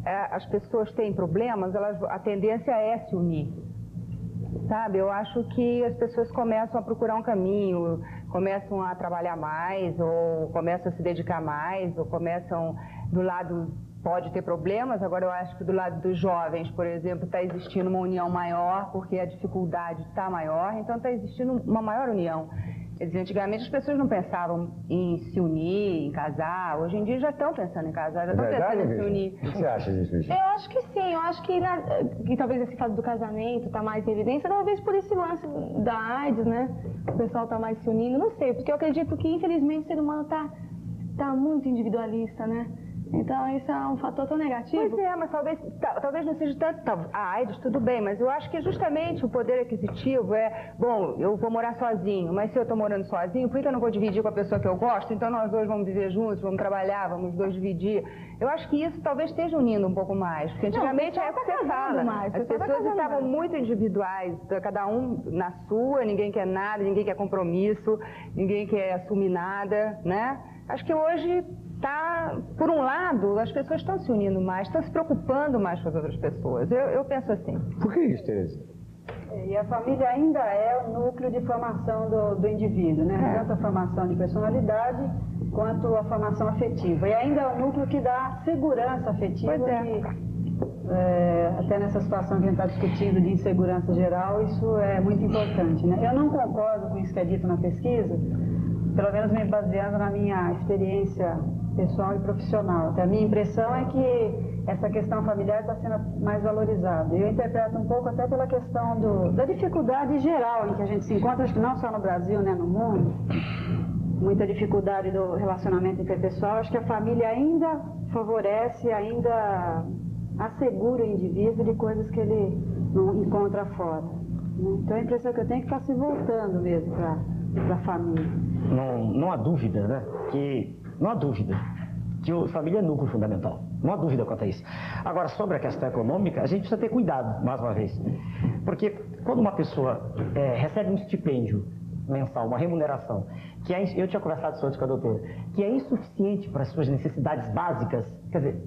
as pessoas têm problemas, a tendência é se unir. Sabe, eu acho que as pessoas começam a procurar um caminho, começam a trabalhar mais, ou começam a se dedicar mais, ou começam do lado, pode ter problemas, agora eu acho que do lado dos jovens, por exemplo, está existindo uma união maior, porque a dificuldade está maior, então está existindo uma maior união. Quer dizer, antigamente as pessoas não pensavam em se unir, em casar. Hoje em dia já estão pensando em casar, já estão pensando em se unir. O que você acha disso, Virginia? Eu acho que sim, eu acho que talvez esse fato do casamento está mais em evidência, talvez por esse lance da AIDS, né? O pessoal está mais se unindo, não sei, porque eu acredito que infelizmente o ser humano tá muito individualista, né? Então isso é um fator tão negativo. Pois é, mas talvez não seja tanto a AIDS, tudo bem, mas eu acho que justamente o poder aquisitivo bom, eu vou morar sozinho, mas se eu estou morando sozinho, por que eu não vou dividir com a pessoa que eu gosto? Então nós dois vamos viver juntos, vamos trabalhar, vamos dois dividir. Eu acho que isso talvez esteja unindo um pouco mais, porque antigamente é o que você fala, as pessoas estavam muito individuais, cada um na sua, ninguém quer nada, ninguém quer compromisso, ninguém quer assumir nada, né? Acho que hoje por um lado, as pessoas estão se unindo mais, estão se preocupando mais com as outras pessoas. Eu penso assim. Por que isso, Tereza? E a família ainda é o núcleo de formação do indivíduo, né? Tanto a formação de personalidade quanto a formação afetiva. E ainda é o núcleo que dá segurança afetiva, até nessa situação que a gente está discutindo de insegurança geral, isso é muito importante, né? Eu não concordo com isso que é dito na pesquisa, pelo menos me baseando na minha experiência pessoal e profissional. A minha impressão é que essa questão familiar está sendo mais valorizada. Eu interpreto um pouco até pela questão da dificuldade geral em que a gente se encontra, acho que não só no Brasil, né, no mundo, muita dificuldade do relacionamento interpessoal. Acho que a família ainda favorece, ainda assegura o indivíduo de coisas que ele não encontra fora. Então a impressão que eu tenho é que está se voltando mesmo para a família. Não há dúvida, né? Não há dúvida que a família é núcleo fundamental. Não há dúvida quanto a isso. Agora, sobre a questão econômica, a gente precisa ter cuidado, mais uma vez. Porque quando uma pessoa recebe um estipêndio mensal, uma remuneração, eu tinha conversado isso antes com a doutora, que é insuficiente para as suas necessidades básicas, quer dizer,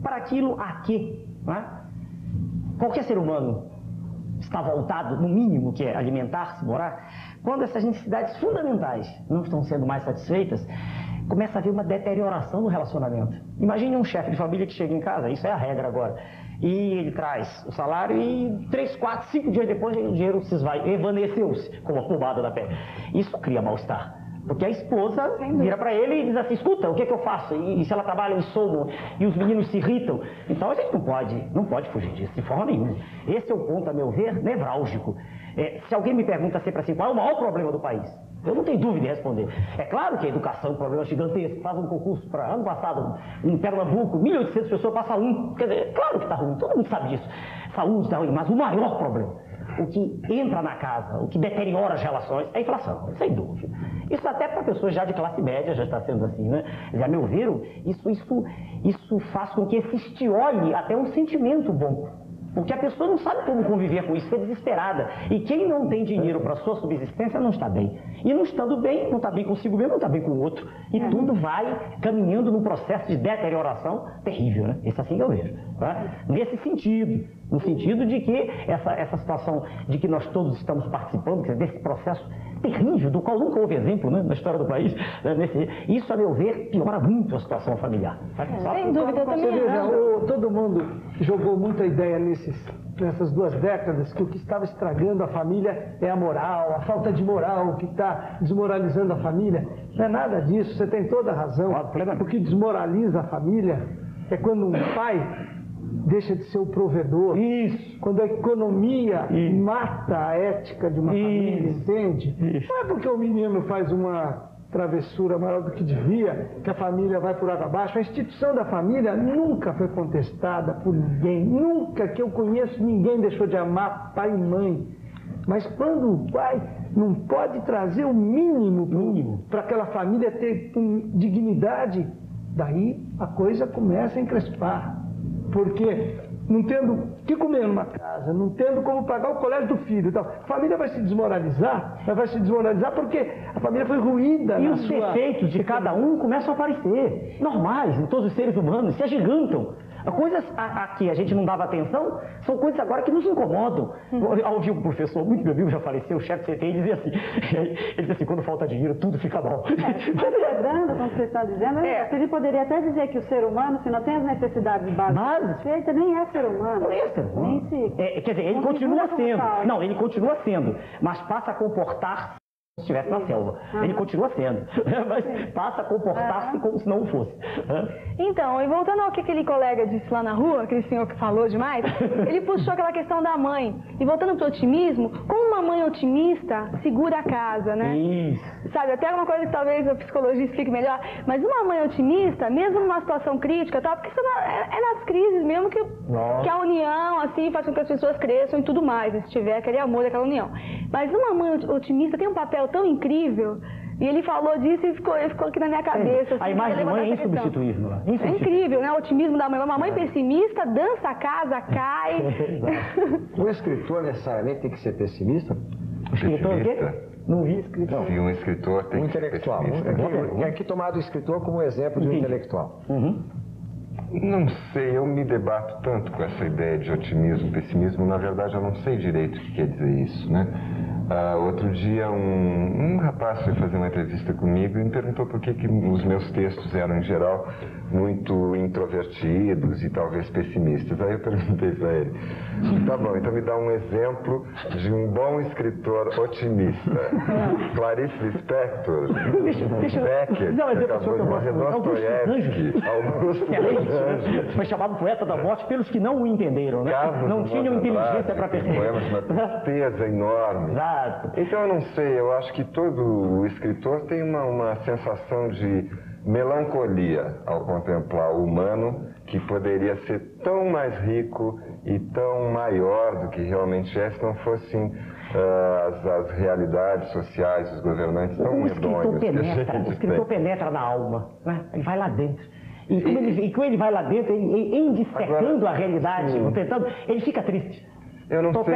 para aquilo a que, né? Qualquer ser humano está voltado, no mínimo, que é alimentar-se, morar. Quando essas necessidades fundamentais não estão sendo mais satisfeitas, começa a haver uma deterioração no relacionamento. Imagine um chefe de família que chega em casa, isso é a regra agora, e ele traz o salário e 3, 4, 5 dias depois o dinheiro se esvai, evaneceu-se como a pomada da pele. Isso cria mal-estar. Porque a esposa vira para ele e diz assim, escuta, o que é que eu faço? E se ela trabalha em sono e os meninos se irritam? Então a gente não pode fugir disso, de forma nenhuma. Esse é o ponto, a meu ver, nevrálgico. Se alguém me pergunta sempre assim, qual é o maior problema do país? Eu não tenho dúvida em responder. É claro que a educação é um problema gigantesco. Faz um concurso para ano passado, em Pernambuco, 1.800 pessoas passam um. Quer dizer, claro que está ruim, todo mundo sabe disso. Saúde está ruim, mas o maior problema, o que entra na casa, o que deteriora as relações, é a inflação, sem dúvida. Isso até para pessoas já de classe média já está sendo assim, né? A meu ver, isso faz com que se estiole até um sentimento bom. Porque a pessoa não sabe como conviver com isso, fica desesperada. E quem não tem dinheiro para sua subsistência não está bem. E não estando bem, não está bem consigo mesmo, não está bem com o outro. E tudo vai caminhando num processo de deterioração terrível, né? Isso assim que eu vejo. Tá? Nesse sentido, no sentido de que essa situação de que nós todos estamos participando, quer dizer, desse processo terrível, do qual nunca houve exemplo, né, na história do país, né, isso, a meu ver, piora muito a situação familiar. Sem dúvida, também. Todo mundo jogou muita ideia nessas 2 décadas que o que estava estragando a família é a moral, a falta de moral, o que está desmoralizando a família. Não é nada disso, você tem toda a razão. O que desmoraliza a família é quando um pai deixa de ser o provedor. Isso. Quando a economia mata a ética de uma família, entende? Isso. Não é porque o menino faz uma travessura maior do que devia, que a família vai por água abaixo. A instituição da família nunca foi contestada por ninguém. Nunca que eu conheço ninguém deixou de amar pai e mãe. Mas quando o pai não pode trazer o mínimo para aquela família ter dignidade, daí a coisa começa a encrespar. Porque não tendo o que comer numa casa, não tendo como pagar o colégio do filho. Então, a família vai se desmoralizar, porque a família foi ruída. E os defeitos de cada um começam a aparecer, normais, em todos os seres humanos, se agigantam. Coisas a que a gente não dava atenção são coisas agora que nos incomodam. Eu ouvi um professor, muito meu amigo, já faleceu, o chefe CT, ele dizia assim, quando falta dinheiro, tudo fica mal. Lembrando, como vocês estão dizendo, a gente poderia até dizer que o ser humano, se não tem as necessidades básicas feitas, nem é ser humano. Não é ser humano. Quer dizer, ele continua sendo. Não, ele continua sendo, mas passa a comportar-se se estivesse na selva. Ele continua sendo, mas passa a comportar-se como se não fosse. Então, e voltando ao que aquele colega disse lá na rua, aquele senhor que falou demais, ele puxou aquela questão da mãe. E voltando para o otimismo, como uma mãe otimista segura a casa, né? Isso. Sabe, até uma coisa que talvez a psicologia explique melhor, mas uma mãe otimista, mesmo numa situação crítica, tal, porque é nas crises mesmo que a união, assim, faz com que as pessoas cresçam e tudo mais, se tiver aquele amor, aquela união. Mas uma mãe otimista tem um papel tão incrível, e ele falou disso e ficou aqui na minha cabeça. Assim, a imagem de mãe é insubstituível. É incrível, né? O otimismo da mãe. Uma mãe pessimista dança a casa, cai. O escritor necessariamente tem que ser pessimista? O escritor o quê? Não vi escritor. Sim, um escritor tem que ser pessimista. Aqui tomado o escritor como exemplo de um intelectual. Não sei, eu me debato tanto com essa ideia de otimismo, pessimismo. Na verdade, eu não sei direito o que quer dizer isso, né? Outro dia, um rapaz foi fazer uma entrevista comigo e me perguntou por que os meus textos eram, em geral, muito introvertidos e talvez pessimistas. Aí eu perguntei para ele, tá bom, então me dá um exemplo de um bom escritor otimista. Clarice Lispector, Beckett, que acabou de morrer, Dostoiévski, Augusto dos Anjos. Foi chamado poeta da morte pelos que não o entenderam, né? Não tinham inteligência para perceber. Poemas de uma tristeza enorme. Então eu não sei, eu acho que todo escritor tem uma sensação de melancolia ao contemplar o humano, que poderia ser tão mais rico e tão maior do que realmente é se não fossem as realidades sociais dos governantes tão medonhos. O escritor penetra na alma, né? Ele vai lá dentro. E quando ele vai lá dentro, em dissecando a realidade, ele fica triste. Eu não sei,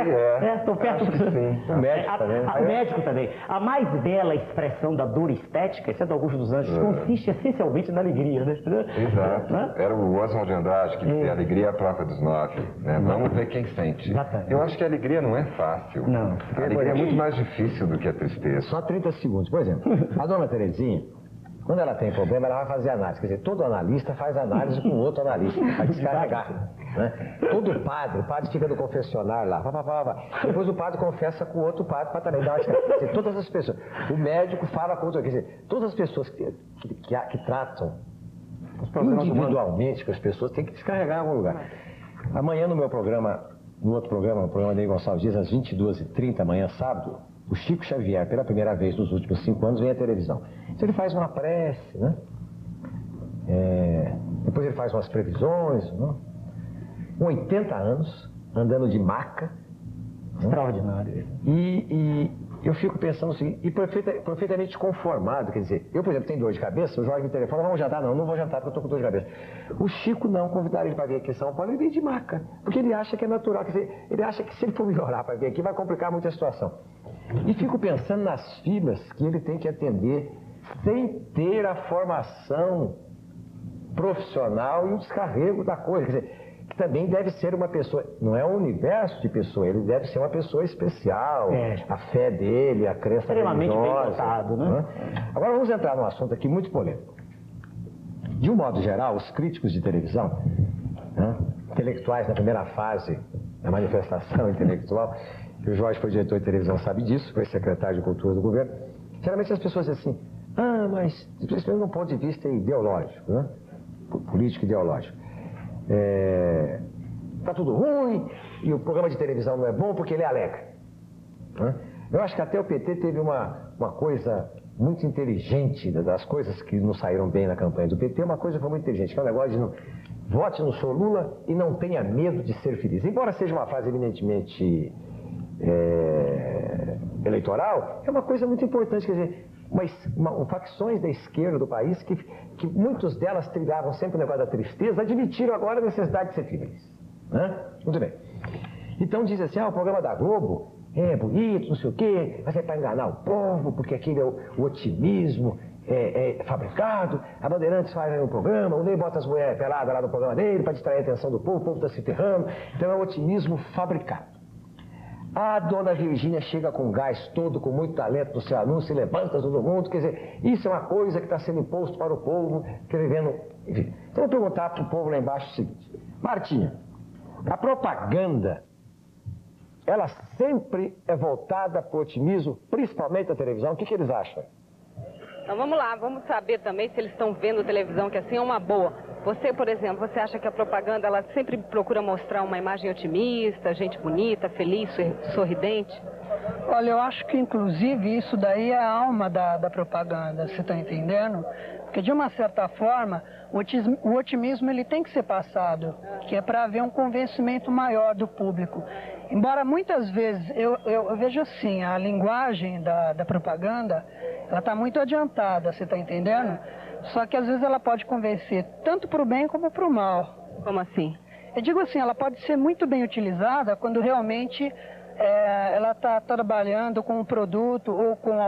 Estou perto do... O médico também. O médico também. A mais bela expressão da dor estética, isso é do Augusto dos Anjos, consiste essencialmente na alegria, né? Exato. Era o Oswald de Andrade que dizia, alegria é a prova dos 9, né? Vamos ver quem sente. Exatamente. Eu acho que a alegria não é fácil. Não. A alegria é muito mais difícil do que a tristeza. Só 30 segundos. Por exemplo, a dona Terezinha, quando ela tem problema, ela vai fazer análise. Quer dizer, todo analista faz análise com outro analista, para descarregar. Né? Todo padre, o padre fica no confessionário lá, depois o padre confessa com outro padre para também dar uma descarga. Quer dizer, todas as pessoas. O médico fala com outro. Quer dizer, todas as pessoas que tratam individualmente com as pessoas têm que descarregar em algum lugar. Amanhã no meu programa, no outro programa, o programa Ney Gonçalves Dias, às 22h30, amanhã sábado, o Chico Xavier, pela primeira vez nos últimos 5 anos, vem à televisão. Então ele faz uma prece, né? Depois ele faz umas previsões, né? Com 80 anos, andando de maca. Extraordinário. Né? E eu fico pensando assim, e perfeitamente conformado, quer dizer, eu, por exemplo, tenho dor de cabeça, o Jorge me telefona, vamos jantar? Não vou jantar porque eu estou com dor de cabeça. O Chico não, convidaram ele para vir aqui em São Paulo, ele vem de maca, porque ele acha que é natural, quer dizer, ele acha que se ele for melhorar para vir aqui, vai complicar muito a situação. E fico pensando nas filas que ele tem que atender sem ter a formação profissional e o descarrego da coisa, quer dizer, que também deve ser uma pessoa, não é um universo de pessoa, ele deve ser uma pessoa especial, a fé dele, a crença extremamente religiosa. Bem dotado, né? Agora vamos entrar num assunto aqui muito polêmico. De um modo geral, os críticos de televisão, né, intelectuais na primeira fase da manifestação intelectual, que o Jorge foi diretor de televisão, sabe disso, foi secretário de cultura do governo, geralmente as pessoas dizem assim, mas principalmente de um ponto de vista ideológico, né, político ideológico. Tá tudo ruim e o programa de televisão não é bom porque ele é alegre. Né? Eu acho que até o PT teve uma coisa muito inteligente, das coisas que não saíram bem na campanha do PT, uma coisa foi muito inteligente, que é o negócio de não, vote no seu Lula e não tenha medo de ser feliz. Embora seja uma fase eminentemente eleitoral, é uma coisa muito importante, quer dizer, facções da esquerda do país que muitos delas trilhavam sempre o negócio da tristeza, admitiram agora a necessidade de ser feliz. Né? Muito bem. Então diz assim, o programa da Globo é bonito, não sei o quê, mas é para enganar o povo, porque aquele é o otimismo fabricado, a Bandeirantes faz aí um programa, o Ney bota as mulheres peladas lá no programa dele para distrair a atenção do povo está se ferrando, então é o otimismo fabricado. A dona Virgínia chega com gás todo, com muito talento no seu anúncio, e levanta todo mundo, quer dizer, isso é uma coisa que está sendo imposto para o povo, que vivendo, enfim. Então eu vou perguntar para o povo lá embaixo o seguinte, Martinha, a propaganda, ela sempre é voltada para o otimismo, principalmente a televisão, o que eles acham? Então vamos lá, vamos saber também se eles estão vendo televisão, que assim é uma boa. Você, por exemplo, você acha que a propaganda, ela sempre procura mostrar uma imagem otimista, gente bonita, feliz, sorridente? Olha, eu acho que inclusive isso daí é a alma da propaganda, você está entendendo? Porque de uma certa forma, o otimismo ele tem que ser passado, que é para haver um convencimento maior do público. Embora muitas vezes, eu vejo assim, a linguagem da propaganda, ela está muito adiantada, você está entendendo? Só que às vezes ela pode convencer tanto para o bem como para o mal. Como assim? Eu digo assim, ela pode ser muito bem utilizada quando realmente ela está trabalhando com um produto ou com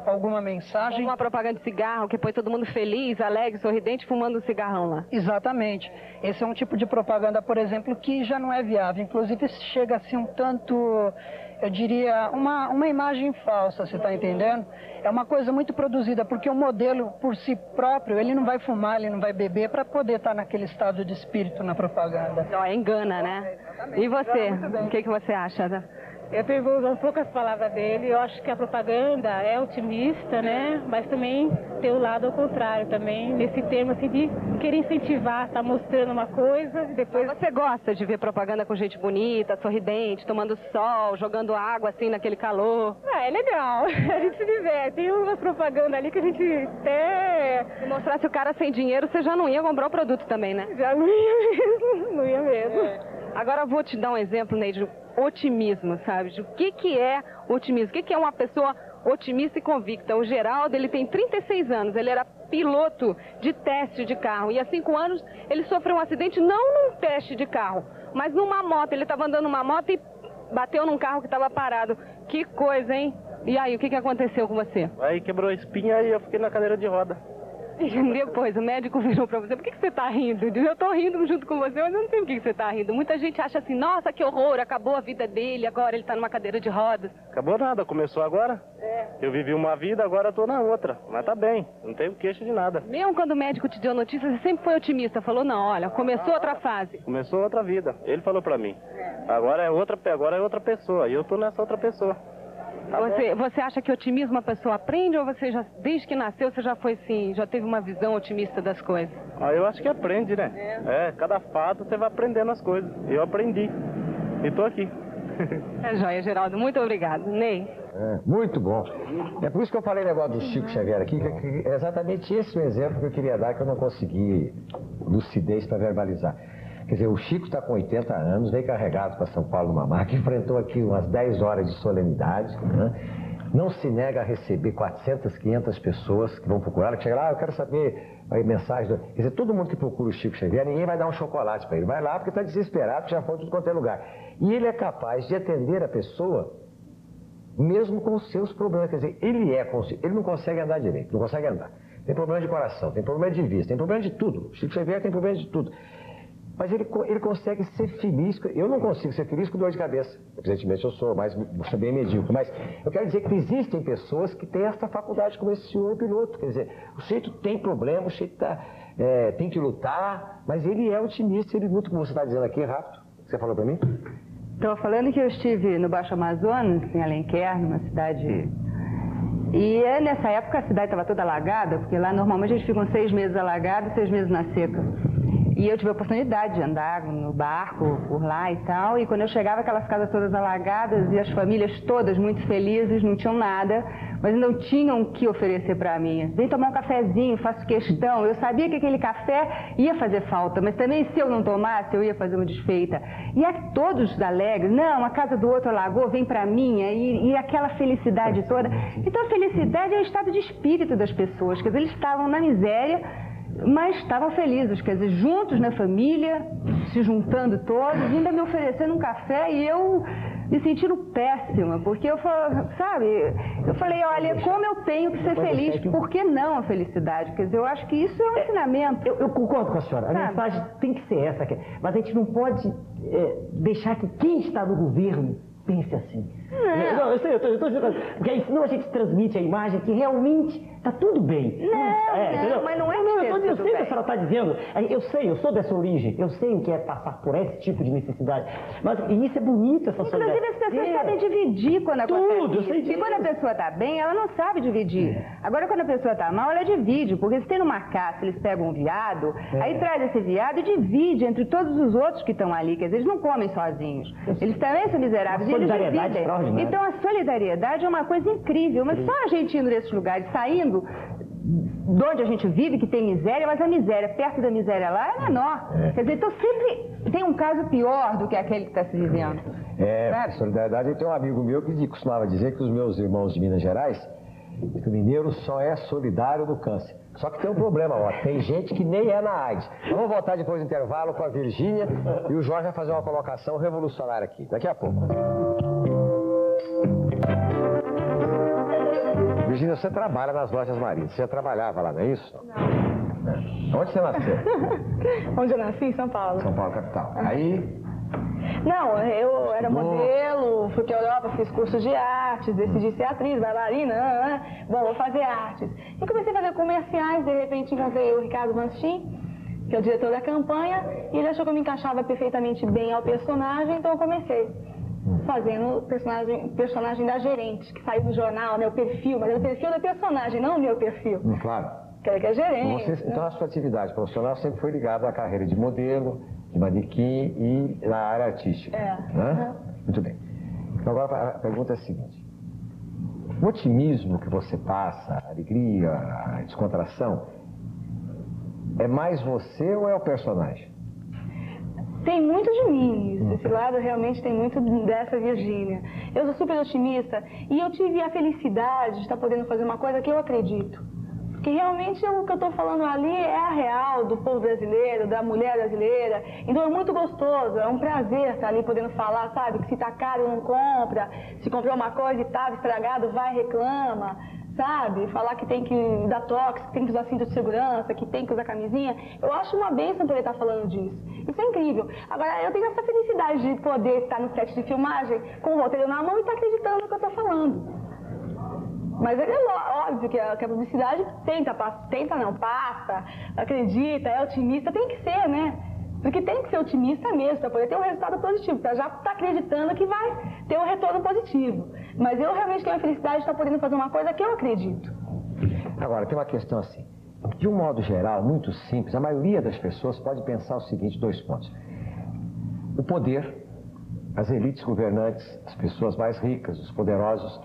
alguma mensagem. Como uma propaganda de cigarro que põe todo mundo feliz, alegre, sorridente, fumando um cigarrão lá. Exatamente. Esse é um tipo de propaganda, por exemplo, que já não é viável. Inclusive chega a ser um tanto, eu diria, uma imagem falsa, você está entendendo? É uma coisa muito produzida, porque o modelo por si próprio, ele não vai fumar, ele não vai beber para poder estar naquele estado de espírito na propaganda. Então, engana, né? E você? O que você acha? Eu pergunto um pouco as palavras dele. Eu acho que a propaganda é otimista, né? Mas também tem o lado ao contrário também, nesse termo assim de querer incentivar, tá mostrando uma coisa e depois... Você gosta de ver propaganda com gente bonita, sorridente, tomando sol, jogando água assim naquele calor? É legal, a gente se diverte. Tem umas propagandas ali que a gente até... Se mostrasse o cara sem dinheiro, você já não ia comprar o produto também, né? Já não ia mesmo, não ia mesmo. Agora eu vou te dar um exemplo, Ney, de otimismo, sabe? De o que é otimismo? O que é uma pessoa otimista e convicta? O Geraldo, ele tem 36 anos, ele era piloto de teste de carro e há 5 anos ele sofreu um acidente, não num teste de carro, mas numa moto. Ele estava andando numa moto e bateu num carro que estava parado. Que coisa, hein? E aí, o que aconteceu com você? Aí quebrou a espinha e eu fiquei na cadeira de roda. Depois o médico virou pra você, por que você tá rindo? Eu tô rindo junto com você, mas eu não sei por que você tá rindo. Muita gente acha assim, nossa, que horror, acabou a vida dele, agora ele tá numa cadeira de rodas. Acabou nada, começou agora. Eu vivi uma vida, agora tô na outra. Mas tá bem, não tenho queixa de nada. Mesmo quando o médico te deu notícia, você sempre foi otimista, falou, não, olha, começou outra fase. Começou outra vida, ele falou pra mim. Agora é outra pessoa, e eu tô nessa outra pessoa. Tá você acha que otimismo a pessoa aprende ou você já, desde que nasceu, você já foi assim, já teve uma visão otimista das coisas? Eu acho que aprende, né? Cada fato você vai aprendendo as coisas. Eu aprendi e tô aqui. É joia, Geraldo. Muito obrigado. Ney? Muito bom. É por isso que eu falei o negócio do Chico Xavier aqui, que é exatamente esse o exemplo que eu queria dar, que eu não consegui lucidez para verbalizar. Quer dizer, o Chico está com 80 anos, veio carregado para São Paulo numa máquina, enfrentou aqui umas 10 horas de solenidade, né? Não se nega a receber 400, 500 pessoas que vão procurar, que chega lá, eu quero saber a mensagem. Quer dizer, todo mundo que procura o Chico Xavier, ninguém vai dar um chocolate para ele. Vai lá porque está desesperado, já foi tudo quanto é lugar. E ele é capaz de atender a pessoa mesmo com os seus problemas. Quer dizer, ele não consegue andar direito, não consegue andar. Tem problema de coração, tem problema de vista, tem problema de tudo. O Chico Xavier tem problema de tudo. Mas ele consegue ser feliz. Eu não consigo ser feliz com dor de cabeça. Evidentemente, eu sou bem medíocre. Mas eu quero dizer que existem pessoas que têm essa faculdade, como esse senhor piloto. Quer dizer, o sujeito tem problema, o sujeito tem que lutar, mas ele é otimista, ele luta, como você está dizendo aqui, rápido. Você falou para mim? Estou falando que eu estive no Baixo Amazonas, em Alenquer, numa cidade... E nessa época a cidade estava toda alagada, porque lá normalmente eles ficam 6 meses alagados e 6 meses na seca. E eu tive a oportunidade de andar no barco por lá e tal, e quando eu chegava, aquelas casas todas alagadas e as famílias todas muito felizes, não tinham nada, mas não tinham o que oferecer para mim. Vem tomar um cafezinho, faço questão. Eu sabia que aquele café ia fazer falta, mas também se eu não tomasse, eu ia fazer uma desfeita. E todos alegres, não, a casa do outro alagou, vem para mim, e aquela felicidade toda. Então a felicidade é o estado de espírito das pessoas, quer dizer, eles estavam na miséria, mas estavam felizes, quer dizer, juntos na família, se juntando todos, ainda me oferecendo um café e eu me sentindo péssima, porque eu falei, olha, como eu tenho que ser feliz, por que não a felicidade? Quer dizer, eu acho que isso é um ensinamento. Eu concordo com a senhora, a mensagem tem que ser essa, mas a gente não pode deixar que quem está no governo pense assim. Não, eu sei, eu estou dizendo, porque aí senão a gente transmite a imagem que realmente está tudo bem. Não, mas não é eu sei o que a senhora está dizendo. Eu sei, eu sou dessa origem, eu sei o que é passar por esse tipo de necessidade. Mas isso é bonito, essa solidariedade. Inclusive as pessoas sabem dividir quando acontece isso. E quando a pessoa está bem, ela não sabe dividir. Agora, quando a pessoa está mal, ela divide. Porque se tem numa caça, eles pegam um veado, aí traz esse veado e divide entre todos os outros que estão ali. Quer dizer, eles não comem sozinhos. Eles também são miseráveis. Solidariedade extraordinária. Então, a solidariedade é uma coisa incrível. Mas só a gente indo nesses lugares, saindo de onde a gente vive, que tem miséria, mas a miséria, perto da miséria lá, é menor. Quer dizer, então sempre tem um caso pior do que aquele que está se vivendo. Solidariedade. Eu tenho um amigo meu que costumava dizer que os meus irmãos de Minas Gerais, que o mineiro só é solidário no câncer. Só que tem um problema, tem gente que nem é na AIDS. Vamos voltar depois do intervalo com a Virgínia e o Jorge vai fazer uma colocação revolucionária aqui, daqui a pouco. Virgínia, você trabalha nas lojas Marisa. Você já trabalhava lá, não é isso? Não. Onde você nasceu? Onde eu nasci? Em São Paulo. São Paulo, capital. Aí? Não, eu era modelo, fui para a Europa, fiz curso de artes, decidi ser atriz, bailarina, bom, vou fazer artes. E comecei a fazer comerciais, de repente encontrei o Ricardo Manchin, que é o diretor da campanha, e ele achou que eu me encaixava perfeitamente bem ao personagem, então eu comecei fazendo o personagem da gerente, que saiu do jornal, né, o perfil, mas é o perfil da personagem, não o meu perfil. Claro. Que é gerente. Então a sua atividade profissional sempre foi ligada à carreira de modelo, de manequim e na área artística. Né? Muito bem. Então agora a pergunta é a seguinte. O otimismo que você passa, a alegria, a descontração, é mais você ou é o personagem? Tem muito de mim, esse lado realmente tem muito dessa Virgínia. Eu sou super otimista e eu tive a felicidade de estar podendo fazer uma coisa que eu acredito. Que realmente o que eu estou falando ali é a real do povo brasileiro, da mulher brasileira. Então é muito gostoso, é um prazer estar ali podendo falar, sabe? Que se tá caro não compra, se comprou uma coisa e estava estragado, vai e reclama. Sabe? Falar que tem que dar toque, que tem que usar cinto de segurança, que tem que usar camisinha. Eu acho uma bênção poder estar falando disso. Isso é incrível. Agora, eu tenho essa felicidade de poder estar no set de filmagem com o roteiro na mão e estar acreditando no que eu estou falando. Mas é óbvio que a publicidade passa, acredita, é otimista, tem que ser, né? Porque tem que ser otimista mesmo, para poder ter um resultado positivo, para já estar acreditando que vai ter um retorno positivo. Mas eu realmente tenho a felicidade de estar podendo fazer uma coisa que eu acredito. Agora, tem uma questão assim. De um modo geral, muito simples, a maioria das pessoas pode pensar o seguinte, 2 pontos. O poder, as elites governantes, as pessoas mais ricas, os poderosos,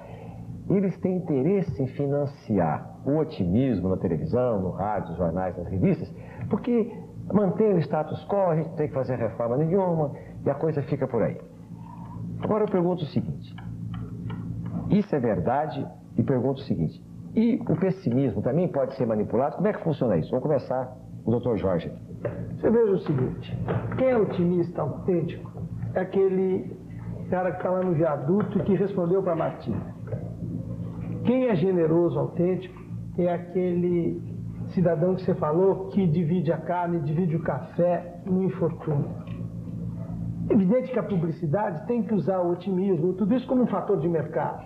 eles têm interesse em financiar o otimismo na televisão, no rádio, nos jornais, nas revistas, porque manter o status quo, a gente não tem que fazer reforma nenhuma e a coisa fica por aí. Agora eu pergunto o seguinte, isso é verdade? E pergunto o seguinte, e o pessimismo também pode ser manipulado? Como é que funciona isso? Vamos começar com o Dr. Jorge. Você veja o seguinte, quem é otimista autêntico é aquele cara que está lá no viaduto e que respondeu para a Martina. Quem é generoso autêntico é aquele cidadão que você falou que divide a carne, divide o café no infortúnio. É evidente que a publicidade tem que usar o otimismo, tudo isso como um fator de mercado,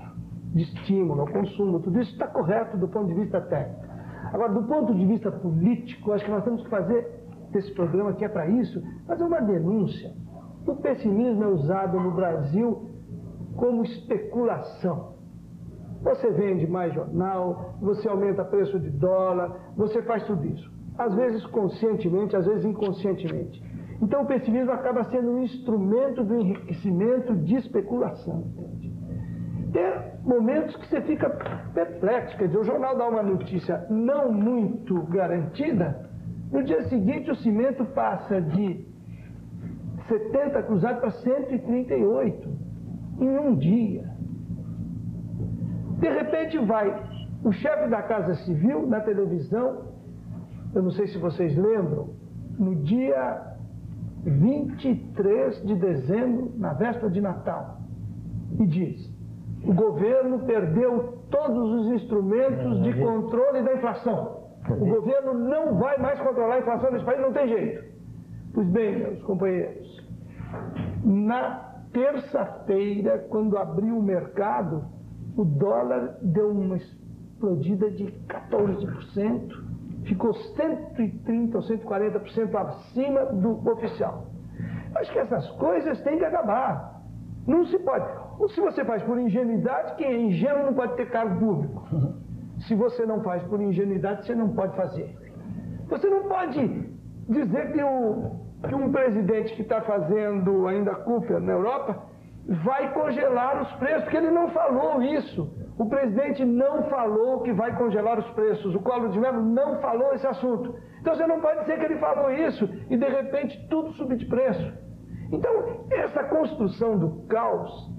de estímulo ao consumo, tudo isso está correto do ponto de vista técnico. Agora, do ponto de vista político, acho que nós temos que fazer desse programa, que é para isso, fazer uma denúncia. O pessimismo é usado no Brasil como especulação. Você vende mais jornal, você aumenta o preço de dólar, você faz tudo isso. Às vezes conscientemente, às vezes inconscientemente. Então o pessimismo acaba sendo um instrumento do enriquecimento de especulação. Entende? Tem momentos que você fica perplexo, quer dizer, o jornal dá uma notícia não muito garantida, no dia seguinte o cimento passa de 70 cruzados para 138 em um dia. De repente vai o chefe da Casa Civil na televisão eu não sei se vocês lembram, no dia 23 de dezembro, na véspera de Natal, e diz: o governo perdeu todos os instrumentos de controle da inflação. O governo não vai mais controlar a inflação nesse país, não tem jeito. Pois bem, meus companheiros, na terça-feira, quando abriu o mercado, o dólar deu uma explodida de 14%, ficou 130% ou 140% acima do oficial. Acho que essas coisas têm que acabar. Não se pode. Ou se você faz por ingenuidade, quem é ingênuo não pode ter cargo público. Se você não faz por ingenuidade, você não pode fazer. Você não pode dizer que um presidente que está fazendo ainda Cooper na Europa vai congelar os preços, porque ele não falou isso. O presidente não falou que vai congelar os preços. O Collor de Mello não falou esse assunto. Então você não pode dizer que ele falou isso e de repente tudo subir de preço. Então essa construção do caos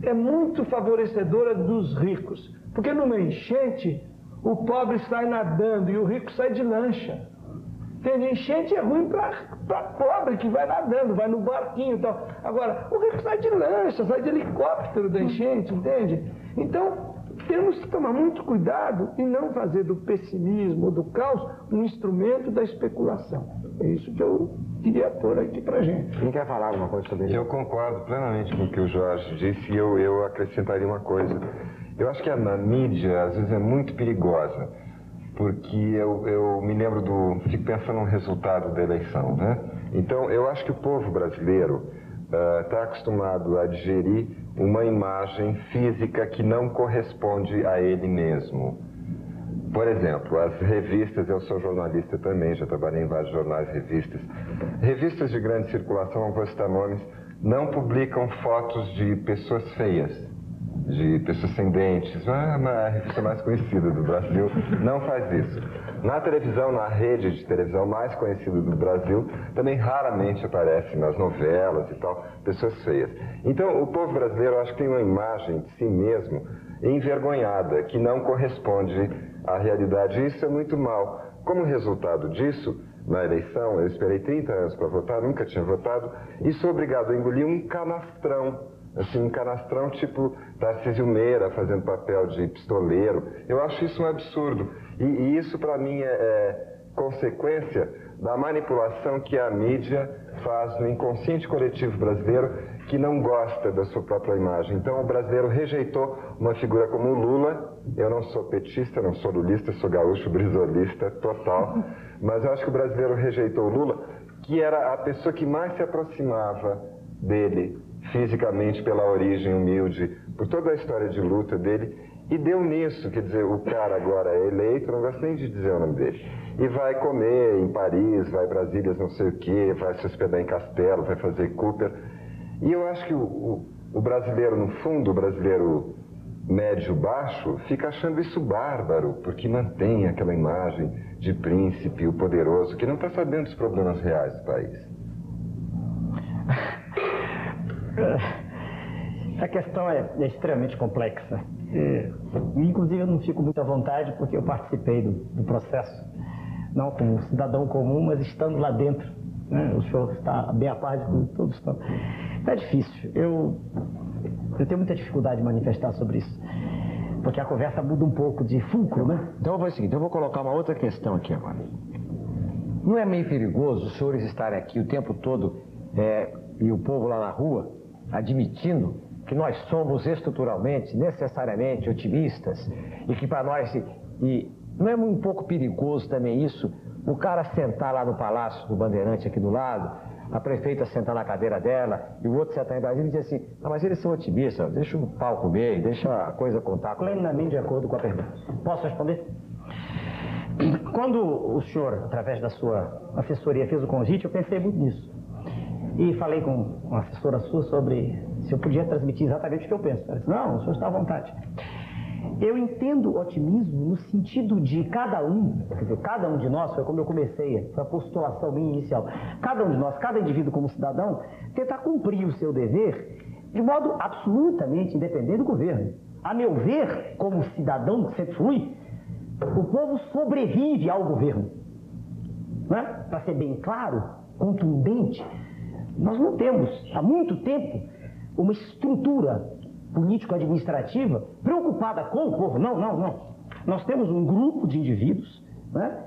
é muito favorecedora dos ricos. Porque numa enchente, o pobre sai nadando e o rico sai de lancha. Entende? Enchente é ruim para pobre que vai nadando, vai no barquinho e tal. Agora, o rico sai de lancha, sai de helicóptero da enchente, entende? Então, temos que tomar muito cuidado e não fazer do pessimismo ou do caos um instrumento da especulação. É isso que eu queria pôr aqui pra gente. Quem quer falar alguma coisa sobre isso? Eu concordo plenamente com o que o Jorge disse e eu acrescentaria uma coisa. Eu acho que a mídia, às vezes, é muito perigosa, porque eu me lembro fico pensando no resultado da eleição, né? Então, eu acho que o povo brasileiro está acostumado a digerir uma imagem física que não corresponde a ele mesmo. Por exemplo, as revistas, eu sou jornalista também, já trabalhei em vários jornais e revistas. Revistas de grande circulação, não vou citar nomes, não publicam fotos de pessoas feias, de pessoas sem dentes. A revista mais conhecida do Brasil não faz isso. Na televisão, na rede de televisão mais conhecida do Brasil, também raramente aparecem nas novelas e tal, pessoas feias. Então, o povo brasileiro, eu acho que tem uma imagem de si mesmo envergonhada, que não corresponde à realidade. E isso é muito mal. Como resultado disso, na eleição, eu esperei 30 anos para votar, nunca tinha votado, e sou obrigado a engolir um canastrão. Assim, um canastrão tipo Tarcísio Meira fazendo papel de pistoleiro. Eu acho isso um absurdo. E isso, para mim, é consequência da manipulação que a mídia faz no inconsciente coletivo brasileiro, que não gosta da sua própria imagem. Então, o brasileiro rejeitou uma figura como o Lula. Eu não sou petista, não sou lulista, sou gaúcho, brisolista total. Mas eu acho que o brasileiro rejeitou o Lula, que era a pessoa que mais se aproximava dele fisicamente, pela origem humilde, por toda a história de luta dele, e deu nisso. Quer dizer, o cara agora é eleito, não gosto nem de dizer o nome dele, e vai comer em Paris, vai em Brasília, não sei o quê, vai se hospedar em Castelo, vai fazer Cooper. E eu acho que o brasileiro, no fundo, o brasileiro médio-baixo, fica achando isso bárbaro, porque mantém aquela imagem de príncipe, o poderoso, que não está sabendo dos problemas reais do país. A questão é extremamente complexa. Inclusive, eu não fico muito à vontade porque eu participei do processo, não como cidadão comum, mas estando lá dentro. Né? O senhor está bem a par de tudo, todos estão. É difícil. Eu tenho muita dificuldade de manifestar sobre isso, porque a conversa muda um pouco de fulcro, né? Então eu vou fazer o seguinte, eu vou colocar uma outra questão aqui agora. Não é meio perigoso os senhores estarem aqui o tempo todo e o povo lá na rua admitindo que nós somos estruturalmente, necessariamente otimistas e que para nós... E não é um pouco perigoso também isso, o cara sentar lá no Palácio do Bandeirante aqui do lado, a prefeita sentar na cadeira dela e o outro sentar em Brasília e dizer assim, ah, mas eles são otimistas, deixa o pau comer, deixa a coisa contar. Plenamente de acordo com a pergunta. Posso responder? Quando o senhor, através da sua assessoria, fez o convite, eu pensei muito nisso. E falei com uma assessora sua sobre se eu podia transmitir exatamente o que eu penso. Ela disse, não, o senhor está à vontade. Eu entendo o otimismo no sentido de cada um, quer dizer, cada um de nós, foi como eu comecei, foi a postulação minha inicial, cada um de nós, cada indivíduo como cidadão, tentar cumprir o seu dever de modo absolutamente independente do governo. A meu ver, como cidadão que sempre fui, o povo sobrevive ao governo. né? Para ser bem claro, contundente, nós não temos, há muito tempo, uma estrutura político-administrativa preocupada com o povo. Não, não, não. Nós temos um grupo de indivíduos, né,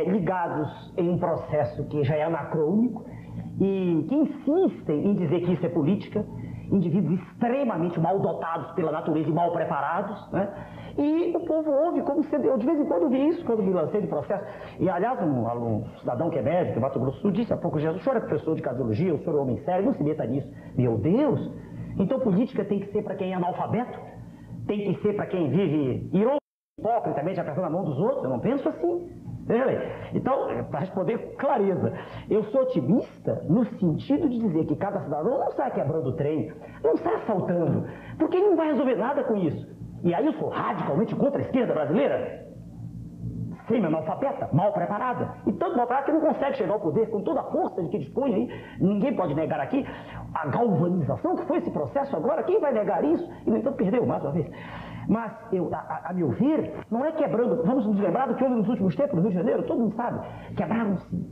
ligados em um processo que já é anacrônico e que insistem em dizer que isso é política, indivíduos extremamente mal dotados pela natureza e mal preparados, né? E o povo ouve como se... Eu de vez em quando vi isso, quando me lancei de processo. E, aliás, um cidadão que é médico, de Mato Grosso do Sul, disse há pouco dias: o senhor é professor de cardiologia, o senhor é homem sério, não se meta nisso. Meu Deus! Então política tem que ser para quem é analfabeto? Tem que ser para quem vive hipócritamente, apertando a mão dos outros? Eu não penso assim. Veja bem. Então, para responder com clareza, eu sou otimista no sentido de dizer que cada cidadão não sai quebrando o trem, não sai assaltando, porque ele não vai resolver nada com isso. E aí eu sou radicalmente contra a esquerda brasileira, semi-analfabeta, mal preparada, e tanto mal preparada que não consegue chegar ao poder com toda a força de que dispõe aí. Ninguém pode negar aqui a galvanização que foi esse processo agora. Quem vai negar isso? E, no entanto, perdeu mais uma vez. Mas, a meu ver, não é quebrando. Vamos nos lembrar do que houve nos últimos tempos, no Rio de Janeiro, todo mundo sabe. Quebraram-se,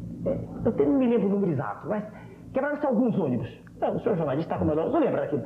eu não me lembro o número exato, mas quebraram-se alguns ônibus. O senhor jornalista está com o meu nome, não lembra daquilo.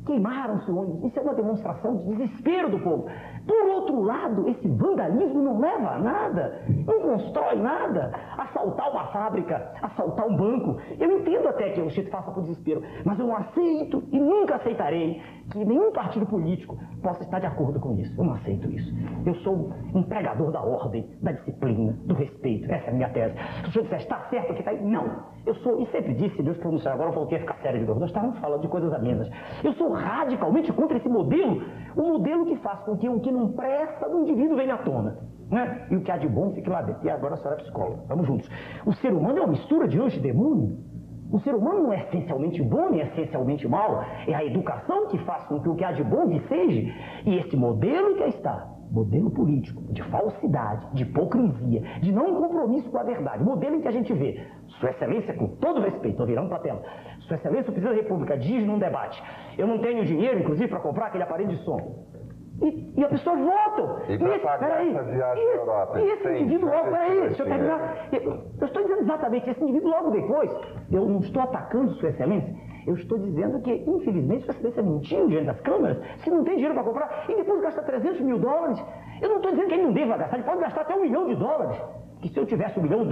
Queimaram-se ônibus. Isso é uma demonstração de desespero do povo. Por outro lado, esse vandalismo não leva a nada, não constrói nada. Assaltar uma fábrica, assaltar um banco, eu entendo até que o Chico faça por desespero, mas eu não aceito e nunca aceitarei que nenhum partido político possa estar de acordo com isso. Eu não aceito isso. Eu sou um pregador da ordem, da disciplina, do respeito. Essa é a minha tese. Se o senhor disser, está certo que está aí, não. Eu sou, e sempre disse, Deus pronunciar agora, eu falei que ia ficar sério de novo. Nós estávamos falando de coisas amenas. Eu sou radicalmente contra esse modelo, um modelo que faz com que o que não presta do indivíduo venha à tona, né? E o que há de bom fique lá dentro. E agora a senhora é psicóloga, vamos juntos. O ser humano é uma mistura de anjo e demônio. O ser humano não é essencialmente bom nem essencialmente mal. É a educação que faz com que o que há de bom seja. E esse modelo que aí está, modelo político, de falsidade, de hipocrisia, de não compromisso com a verdade, modelo em que a gente vê Sua Excelência, com todo respeito, estou virando para a tela, Sua Excelência, o Presidente da República diz num debate: eu não tenho dinheiro, inclusive, para comprar aquele aparelho de som. E a pessoa volta. E para pagar essa viagem à Europa? E esse indivíduo logo, peraí, deixa eu terminar. Eu estou dizendo exatamente, esse indivíduo logo depois, eu não estou atacando Sua Excelência, eu estou dizendo que, infelizmente, Sua Excelência mentiu diante das câmeras, que não tem dinheiro para comprar, e depois gasta 300 mil dólares. Eu não estou dizendo que ele não deva gastar, ele pode gastar até $1 milhão. Que se eu tivesse $1 milhão,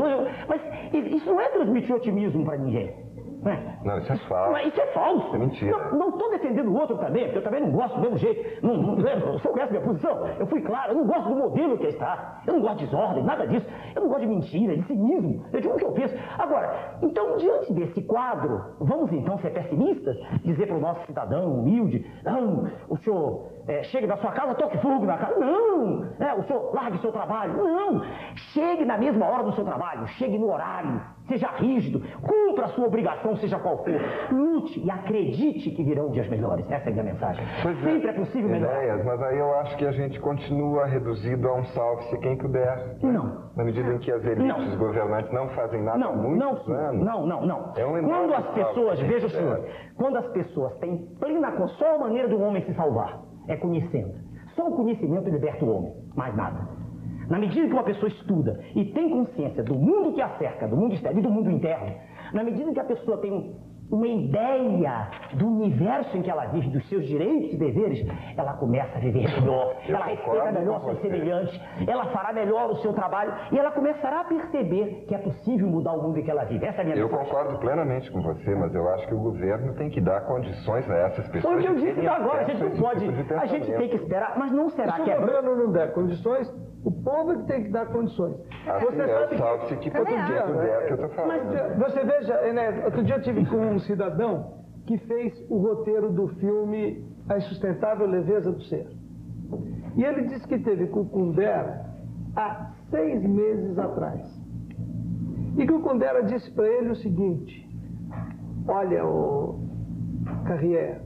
mas isso não é transmitir otimismo para ninguém. Não, isso é falso. Isso é falso. É mentira. Não estou defendendo o outro também, porque eu também não gosto do mesmo jeito. O senhor conhece minha posição? Eu fui claro, eu não gosto do modelo que está. Eu não gosto de desordem, nada disso. Eu não gosto de mentira, de cinismo. Eu digo o que eu penso. Agora, então, diante desse quadro, vamos então ser pessimistas? Dizer para o nosso cidadão humilde: não, o senhor chegue na sua casa, toque fogo na casa. Não! O senhor largue seu trabalho. Não! Chegue na mesma hora do seu trabalho, chegue no horário, seja rígido, cumpra a sua obrigação, seja qual for. Lute e acredite que virão dias melhores. Essa é a minha mensagem. Sempre é possível melhorar. Mas aí eu acho que a gente continua reduzido a um salve-se quem puder. Não. Na medida em que as elites governantes não fazem nada há muitos anos. Não. É um quando as pessoas, veja o senhor, quando as pessoas têm plena consciência, só a maneira do homem se salvar é conhecendo. Só o conhecimento liberta o homem, mais nada. Na medida que uma pessoa estuda e tem consciência do mundo que a cerca, do mundo externo e do mundo interno, na medida que a pessoa tem uma ideia do universo em que ela vive, dos seus direitos e deveres, ela começa a viver melhor, ela respeita melhor seus semelhantes, ela fará melhor o seu trabalho e ela começará a perceber que é possível mudar o mundo em que ela vive. Essa é a minha mensagem. Eu concordo plenamente com você, mas eu acho que o governo tem que dar condições a essas pessoas. Foi o que eu disse agora, a gente não pode, a gente tem que esperar, mas não será que se o governo não der condições, o povo é que tem que dar condições. Assim você sabe que outro dia que eu tô falando. Mas você veja, Enéas, outro dia eu tive com um cidadão que fez o roteiro do filme A Insustentável Leveza do Ser. E ele disse que teve com o Kundera há 6 meses atrás. E que o Kundera disse para ele o seguinte: olha, ô Carrière,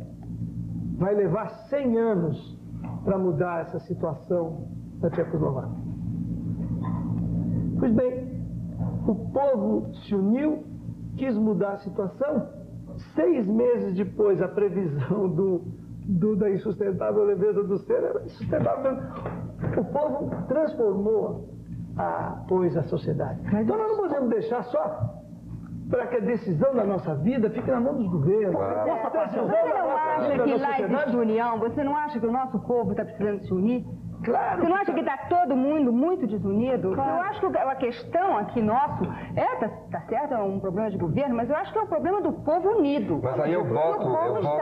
vai levar 100 anos para mudar essa situação da Tchecoslováquia. Pois bem, o povo se uniu, quis mudar a situação. 6 meses depois, a previsão da insustentável leveza do ser era insustentável. O povo transformou pôs à sociedade. Então nós não podemos deixar só para que a decisão da nossa vida fique na mão dos governos. Você não acha que lá existe união? Você não acha que o nosso povo está precisando se unir? Claro. Você não acha que está todo mundo muito desunido? Claro. Eu acho que a questão aqui nosso tá certo, é um problema de governo, mas eu acho que é um problema do povo unido. Mas aí eu volto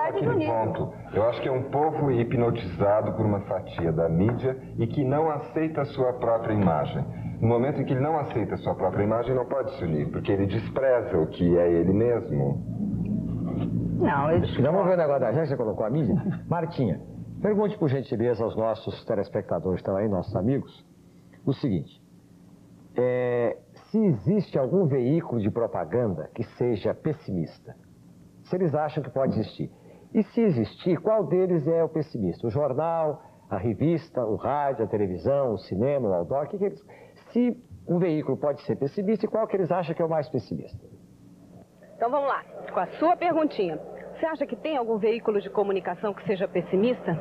àquele ponto. Eu acho que é um povo hipnotizado por uma fatia da mídia e que não aceita a sua própria imagem. No momento em que ele não aceita a sua própria imagem, não pode se unir, porque ele despreza o que é ele mesmo. Não, vamos ver o negócio da gente, você colocou a mídia? Martinha, pergunte por gentileza aos nossos telespectadores que estão aí, nossos amigos, o seguinte: se existe algum veículo de propaganda que seja pessimista, se eles acham que pode existir. E se existir, qual deles é o pessimista? O jornal, a revista, o rádio, a televisão, o cinema, o outdoor? Se um veículo pode ser pessimista, e qual que eles acham que é o mais pessimista? Então vamos lá, com a sua perguntinha. Você acha que tem algum veículo de comunicação que seja pessimista?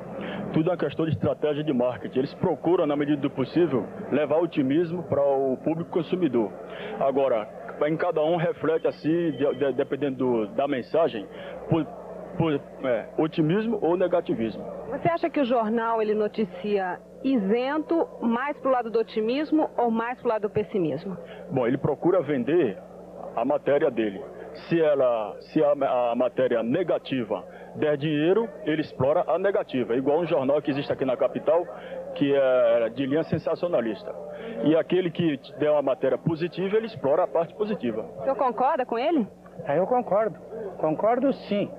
Tudo é uma questão de estratégia de marketing. Eles procuram, na medida do possível, levar otimismo para o público consumidor. Agora, em cada um reflete assim, dependendo da mensagem, otimismo ou negativismo. Você acha que o jornal ele noticia isento mais para o lado do otimismo ou mais para o lado do pessimismo? Bom, ele procura vender a matéria dele. Se a matéria negativa der dinheiro, ele explora a negativa. Igual um jornal que existe aqui na capital, que é de linha sensacionalista. E aquele que der uma matéria positiva, ele explora a parte positiva. O senhor concorda com ele? Eu concordo. Concordo sim.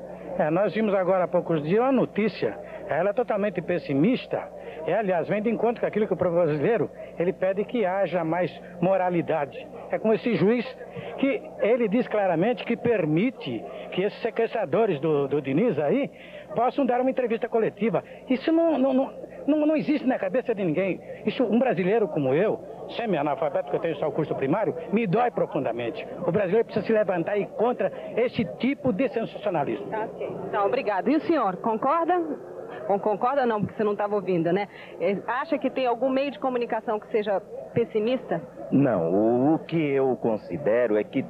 Nós vimos agora há poucos dias uma notícia. Ela é totalmente pessimista. Aliás, vem de encontro com aquilo que o povo brasileiro, ele pede que haja mais moralidade. É como esse juiz que ele diz claramente que permite que esses sequestradores do Diniz aí possam dar uma entrevista coletiva. Isso não existe na cabeça de ninguém. Isso, um brasileiro como eu, semi-analfabeto, que eu tenho só o curso primário, me dói profundamente. O brasileiro precisa se levantar e contra esse tipo de sensacionalismo. Tá, ok. Então, obrigado. E o senhor, concorda? Concorda não, porque você não estava ouvindo, né? Acha que tem algum meio de comunicação que seja pessimista? Não, o que eu considero é que,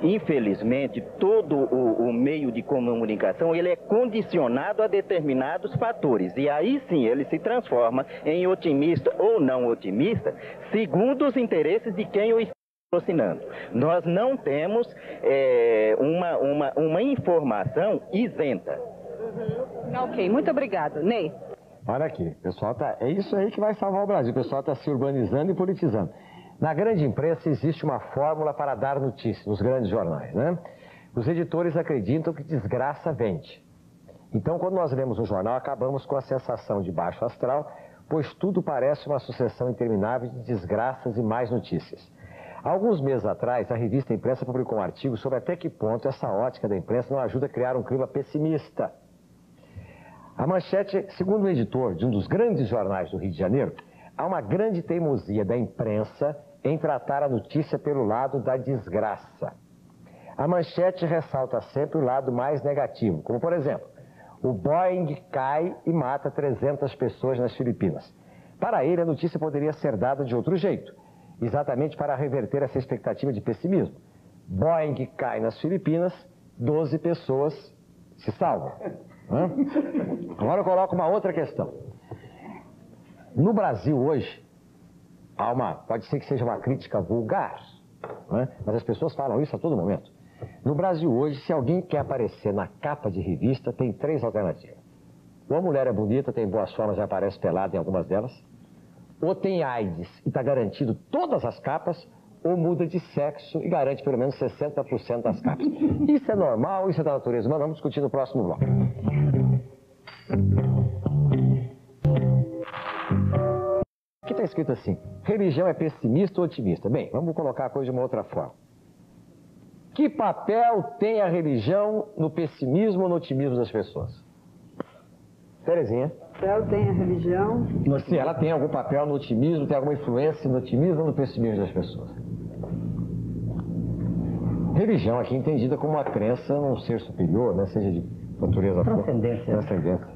infelizmente, todo o meio de comunicação ele é condicionado a determinados fatores. E aí sim ele se transforma em otimista ou não otimista, segundo os interesses de quem o está patrocinando. Nós não temos uma informação isenta. Ok, muito obrigado. Ney? Olha aqui, o pessoal é isso aí que vai salvar o Brasil. O pessoal está se urbanizando e politizando. Na grande imprensa existe uma fórmula para dar notícia, nos grandes jornais, né? Os editores acreditam que desgraça vende. Então, quando nós lemos um jornal, acabamos com a sensação de baixo astral, pois tudo parece uma sucessão interminável de desgraças e mais notícias. Há alguns meses atrás, a revista Imprensa publicou um artigo sobre até que ponto essa ótica da imprensa não ajuda a criar um clima pessimista. A manchete, segundo o editor de um dos grandes jornais do Rio de Janeiro, há uma grande teimosia da imprensa em tratar a notícia pelo lado da desgraça. A manchete ressalta sempre o lado mais negativo, como por exemplo, o Boeing cai e mata 300 pessoas nas Filipinas. Para ele, a notícia poderia ser dada de outro jeito, exatamente para reverter essa expectativa de pessimismo. Boeing cai nas Filipinas, 12 pessoas se salvam. Agora eu coloco uma outra questão. No Brasil hoje, pode ser que seja uma crítica vulgar, mas as pessoas falam isso a todo momento. No Brasil hoje, se alguém quer aparecer na capa de revista, tem 3 alternativas. Ou a mulher é bonita, tem boas formas e aparece pelada em algumas delas, ou tem AIDS e está garantido todas as capas, ou muda de sexo e garante pelo menos 60% das capas. Isso é normal, isso é da natureza humana. Vamos discutir no próximo bloco. Aqui está escrito assim: religião é pessimista ou otimista? Bem, vamos colocar a coisa de uma outra forma. Que papel tem a religião no pessimismo ou no otimismo das pessoas? Terezinha? Papel tem a religião? Se ela tem algum papel no otimismo, tem alguma influência no otimismo ou no pessimismo das pessoas? Religião aqui entendida como uma crença num ser superior, né? Seja de natureza... Transcendência. Transcendência.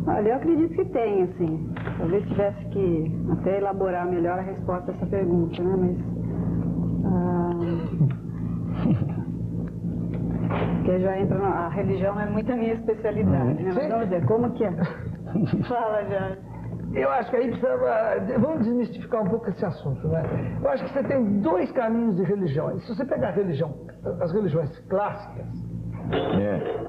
Olha, eu acredito que tem, assim. Talvez tivesse que até elaborar melhor a resposta a essa pergunta, né? Mas... porque já entra a religião é muito a minha especialidade, né? Mas vamos ver, como que é? Fala, Jorge. Eu acho que aí precisa... Vamos desmistificar um pouco esse assunto, né? Eu acho que você tem dois caminhos de religião. Se você pegar a religião, as religiões clássicas,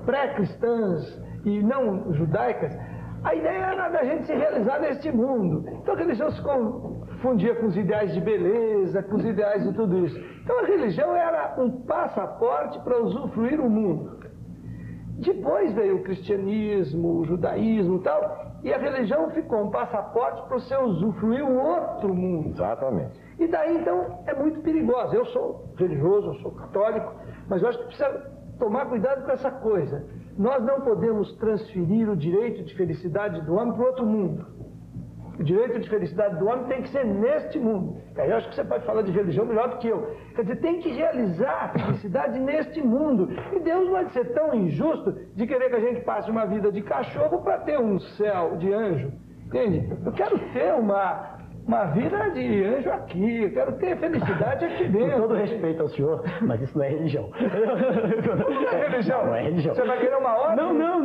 pré-cristãs e não judaicas, a ideia era da gente se realizar neste mundo. Então a religião se confundia com os ideais de beleza, com os ideais de tudo isso. Então a religião era um passaporte para usufruir o mundo. Depois veio o cristianismo, o judaísmo e tal, e a religião ficou um passaporte para você usufruir o outro mundo. Exatamente. E daí então é muito perigosa. Eu sou religioso, eu sou católico, mas eu acho que precisa tomar cuidado com essa coisa. Nós não podemos transferir o direito de felicidade do homem para o outro mundo. O direito de felicidade do homem tem que ser neste mundo. Aí eu acho que você pode falar de religião melhor do que eu. Quer dizer, tem que realizar a felicidade neste mundo. E Deus não vai ser tão injusto de querer que a gente passe uma vida de cachorro para ter um céu de anjo. Entende? Eu quero ter uma vida de anjo aqui, eu quero ter felicidade aqui dentro. Com todo respeito ao senhor, mas isso não é religião. Não é religião? Não é religião. Você vai querer uma ordem? Não.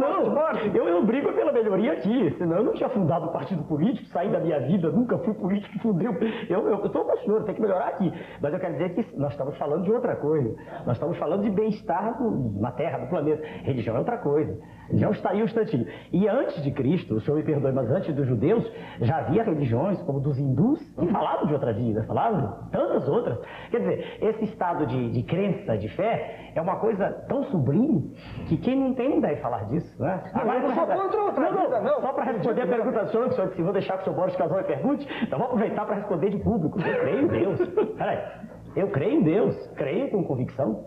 Eu brigo pela melhoria aqui, senão eu não tinha fundado um partido político, saí da minha vida, nunca fui político, fundei. Eu estou com o senhor, tem que melhorar aqui. Mas eu quero dizer que nós estamos falando de outra coisa. Nós estamos falando de bem-estar na Terra, no planeta. Religião é outra coisa. Religião está aí um instantinho. E antes de Cristo, o senhor me perdoe, mas antes dos judeus, já havia religiões como dos hindus que falavam de outra vida, falavam de tantas outras. Quer dizer, esse estado de crença, de fé, é uma coisa tão sublime que quem não tem não deve falar disso, né? Agora, eu sou contra outra vida, não. Só para responder a pergunta do senhor, que o senhor disse, vou deixar que o senhor Boris Casoy pergunte, então vou aproveitar para responder de público. Eu creio em Deus. Peraí. Eu creio em Deus, creio com convicção,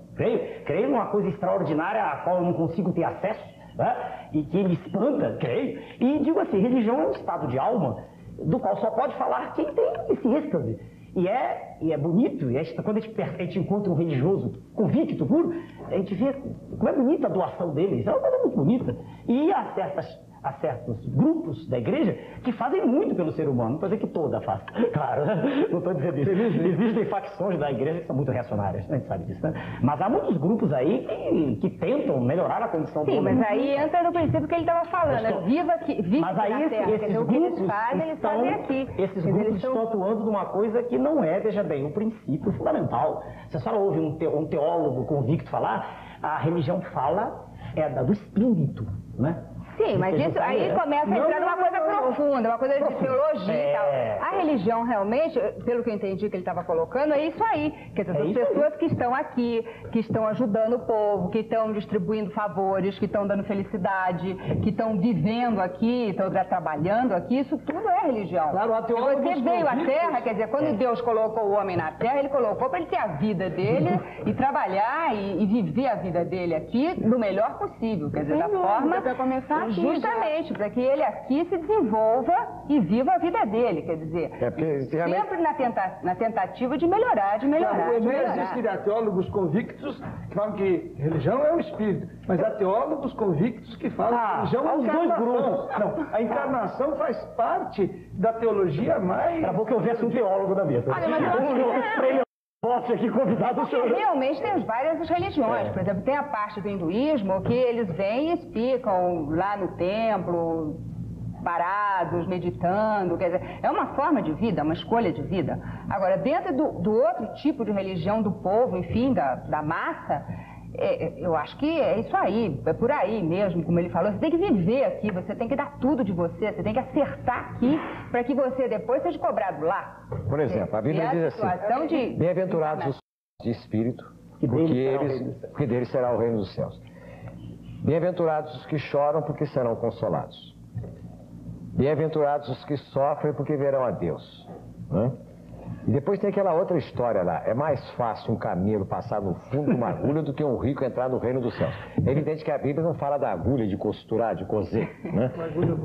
creio numa coisa extraordinária a qual eu não consigo ter acesso, né? E que me espanta, creio. E digo assim, religião é um estado de alma do qual só pode falar quem tem esse êxtase. E é bonito, quando a gente encontra um religioso convicto, puro, a gente vê como é bonita a doação dele, isso é uma coisa muito bonita. E há certos grupos da igreja que fazem muito pelo ser humano, não estou dizendo que toda faz, claro, não estou dizendo isso. Existem facções da igreja que são muito reacionárias, a gente sabe disso, né? Mas há muitos grupos aí que tentam melhorar a condição do homem. Sim, mas aí entra no princípio que ele estava falando, viva aqui, vive mas aí na Terra, esses o que grupos eles fazem aqui. Esses grupos estão atuando numa coisa que não é, veja bem, um princípio fundamental. Você só ouve um teólogo convicto falar, a religião fala do espírito, né? Sim, mas isso aí começa a entrar numa coisa profunda, uma coisa de teologia e tal. A religião realmente, pelo que eu entendi que ele estava colocando, é isso aí. Quer dizer, as pessoas que estão aqui, que estão ajudando o povo, que estão distribuindo favores, que estão dando felicidade, que estão vivendo aqui, estão trabalhando aqui, isso tudo é religião. Claro, você veio à Terra, quer dizer, quando Deus colocou o homem na Terra, ele colocou para ele ter a vida dele e trabalhar e viver a vida dele aqui do melhor possível, quer dizer, da forma... Para começar aqui, justamente, para que ele aqui se desenvolva e viva a vida dele, quer dizer, sempre na tentativa de melhorar, de melhorar. Existem teólogos convictos que falam que religião é o espírito, mas há teólogos convictos que falam que religião é os dois grupos. Não, a encarnação faz parte da teologia mais... Era bom que houvesse um teólogo na mesa. Olha, mas eu Posso aqui convidar o senhor. Realmente tem várias religiões. Por exemplo, tem a parte do hinduísmo que eles vêm e explicam lá no templo, parados, meditando. Quer dizer, é uma forma de vida, uma escolha de vida. Agora, dentro do outro tipo de religião do povo, enfim, da massa, eu acho que é isso aí, é por aí mesmo, como ele falou. Você tem que viver aqui, você tem que dar tudo de você tem que acertar aqui para que você depois seja cobrado lá. Por exemplo, a Bíblia diz assim, bem-aventurados os de espírito, porque deles será o reino dos céus. Bem-aventurados os que choram, porque serão consolados. Bem-aventurados os que sofrem, porque verão a Deus. Né? E depois tem aquela outra história lá. É mais fácil um camelo passar no fundo de uma agulha do que um rico entrar no reino dos céus. É evidente que a Bíblia não fala da agulha de costurar, de coser, né?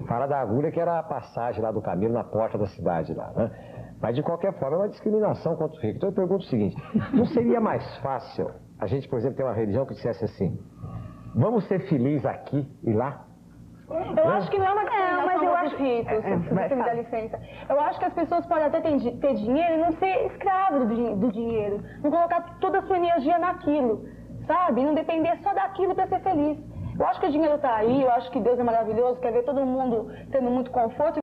Fala da agulha que era a passagem lá do camelo na porta da cidade lá, né? Mas de qualquer forma é uma discriminação contra o rico. Então eu pergunto o seguinte, não seria mais fácil a gente, por exemplo, ter uma religião que dissesse assim, vamos ser felizes aqui e lá? Eu acho que não é uma mas eu acho ricos, se você me dá licença. Eu acho que as pessoas podem até ter dinheiro e não ser escravo do dinheiro. Não colocar toda a sua energia naquilo, sabe? Não depender só daquilo para ser feliz. Eu acho que o dinheiro está aí, eu acho que Deus é maravilhoso, quer ver todo mundo tendo muito conforto.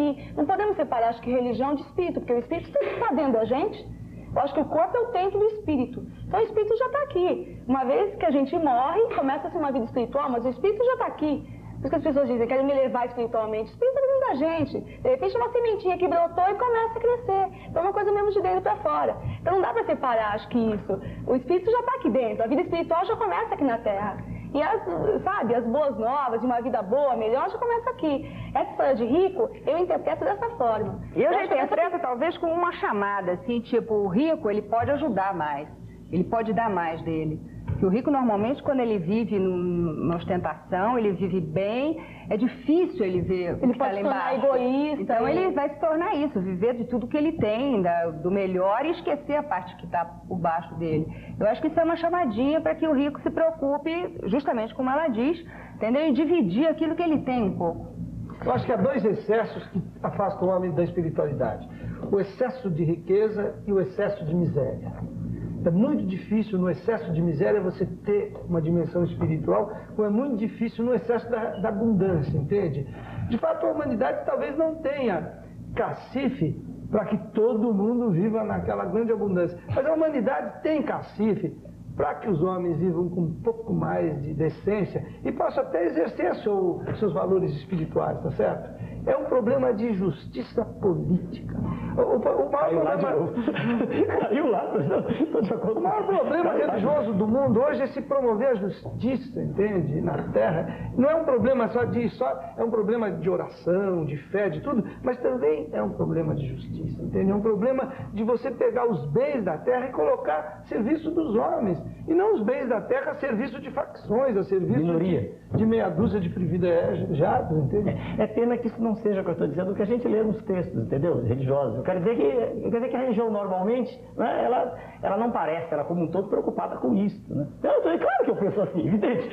E não podemos separar, acho que religião de espírito, porque o espírito sempre está dentro da gente. Eu acho que o corpo é o templo do espírito. Então o espírito já está aqui. Uma vez que a gente morre, começa-se uma vida espiritual, mas o espírito já está aqui. Por isso que as pessoas dizem, querem me levar espiritualmente. O espírito está dentro da gente. De repente uma sementinha que brotou e começa a crescer. Então é uma coisa mesmo de dentro para fora. Então não dá para separar, acho que isso. O espírito já está aqui dentro. A vida espiritual já começa aqui na Terra. E as boas novas, de uma vida boa, melhor, já começa aqui. Essa história de rico, eu interpreto dessa forma. Eu já interpreto talvez com uma chamada, assim, tipo, o rico, ele pode ajudar mais. Ele pode dar mais dele. Porque o rico, normalmente, quando ele vive na ostentação, ele vive bem, é difícil ele ver o que está lá embaixo. Ele pode se tornar egoísta. Então, ele vai se tornar isso, viver de tudo que ele tem, do melhor, e esquecer a parte que está por baixo dele. Eu acho que isso é uma chamadinha para que o rico se preocupe, justamente como ela diz, entendeu? E dividir aquilo que ele tem um pouco. Eu acho que há dois excessos que afastam o homem da espiritualidade. O excesso de riqueza e o excesso de miséria. É muito difícil no excesso de miséria você ter uma dimensão espiritual, como é muito difícil no excesso da abundância, entende? De fato, a humanidade talvez não tenha cacife para que todo mundo viva naquela grande abundância. Mas a humanidade tem cacife para que os homens vivam com um pouco mais de decência e possam até exercer seus valores espirituais, tá certo? É um problema de justiça política. O maior problema religioso do mundo hoje é se promover a justiça, entende? Na Terra. Não é um problema é um problema de oração, de fé, de tudo, mas também é um problema de justiça, entende? É um problema de você pegar os bens da Terra e colocar a serviço dos homens. E não os bens da Terra a serviço de facções, a serviço de meia dúzia de privilegiados, entende? É pena que isso não seja o que eu estou dizendo, o que a gente lê nos textos, entendeu? Religiosos. Eu quero dizer que a religião normalmente, né, ela não parece, ela como um todo preocupada com isso, né? Claro que eu penso assim, entende?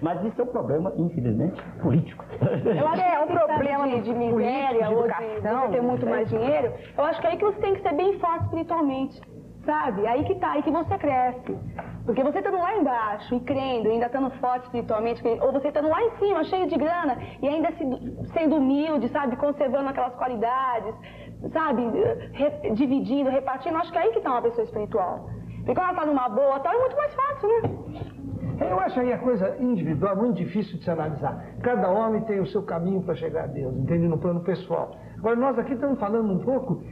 Mas isso é um problema, infelizmente, político. Eu acho que é um problema de miséria ou de ter muito mais dinheiro. Eu acho que é aí que você tem que ser bem forte espiritualmente, sabe? Aí que tá, aí que você cresce. Porque você estando lá embaixo e crendo, ainda estando forte espiritualmente, ou você estando lá em cima, cheio de grana, e ainda sendo humilde, sabe? Conservando aquelas qualidades, sabe? Dividindo, repartindo, acho que é aí que está uma pessoa espiritual. Porque quando ela está numa boa, tal, é muito mais fácil, né? Eu acho aí a coisa individual muito difícil de se analisar. Cada homem tem o seu caminho para chegar a Deus, entende? No plano pessoal. Agora, nós aqui estamos falando um pouco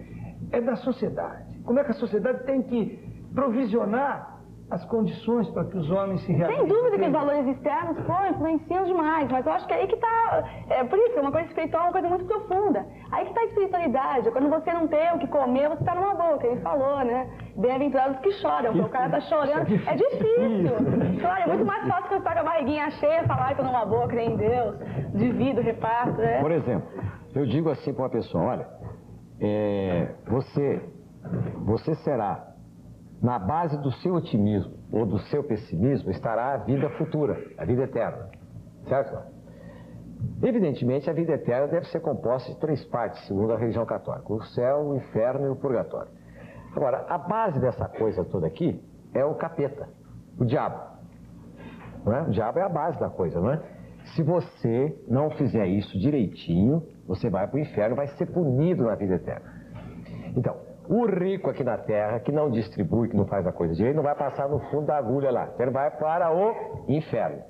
da sociedade. Como é que a sociedade tem que provisionar as condições para que os homens se realizem. Sem dúvida que os valores externos, influenciam demais, mas eu acho que é aí que está, por isso, uma coisa espiritual é uma coisa muito profunda. Aí que está a espiritualidade, quando você não tem o que comer, você está numa boa, que ele falou, né? Bem-aventurados que choram, porque o cara está chorando, é difícil. Claro, é muito mais fácil que você estar com a barriguinha cheia e falar, estou numa boa, creio em Deus, divido, reparto, né? Por exemplo, eu digo assim para uma pessoa, olha, você será, na base do seu otimismo ou do seu pessimismo, estará a vida futura, a vida eterna, certo? Evidentemente, a vida eterna deve ser composta de 3 partes, segundo a religião católica: o céu, o inferno e o purgatório. Agora, a base dessa coisa toda aqui é o capeta, o diabo. Não é? O diabo é a base da coisa, não é? Se você não fizer isso direitinho, você vai para o inferno, vai ser punido na vida eterna. Então, o rico aqui na Terra, que não distribui, que não faz a coisa direito, não vai passar no fundo da agulha lá. Ele vai para o inferno.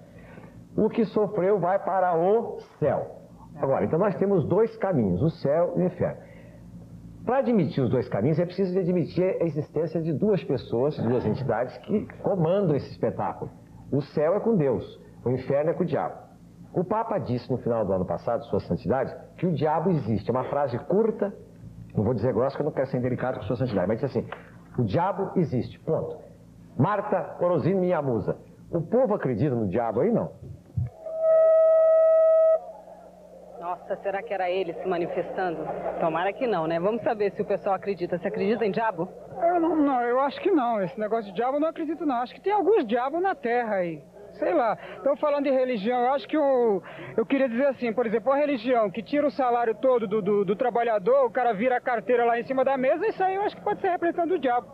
O que sofreu vai para o céu. Agora, então nós temos 2 caminhos, o céu e o inferno. Para admitir os 2 caminhos, é preciso admitir a existência de 2 pessoas, 2 entidades que comandam esse espetáculo. O céu é com Deus, o inferno é com o diabo. O Papa disse no final do ano passado, Sua Santidade, que o diabo existe. É uma frase curta, não vou dizer grossa, porque eu não quero ser indelicado com Sua Santidade, mas diz assim: o diabo existe, ponto. Marta Orosini, minha musa. O povo acredita no diabo aí, não? Nossa, será que era ele se manifestando? Tomara que não, né? Vamos saber se o pessoal acredita. Você acredita em diabo? Eu acho que não. Esse negócio de diabo eu não acredito, não. Acho que tem alguns diabos na Terra aí. sei lá. Estão falando de religião, eu acho que eu queria dizer assim, por exemplo, a religião que tira o salário todo do trabalhador, o cara vira a carteira lá em cima da mesa, isso aí eu acho que pode ser representante do diabo.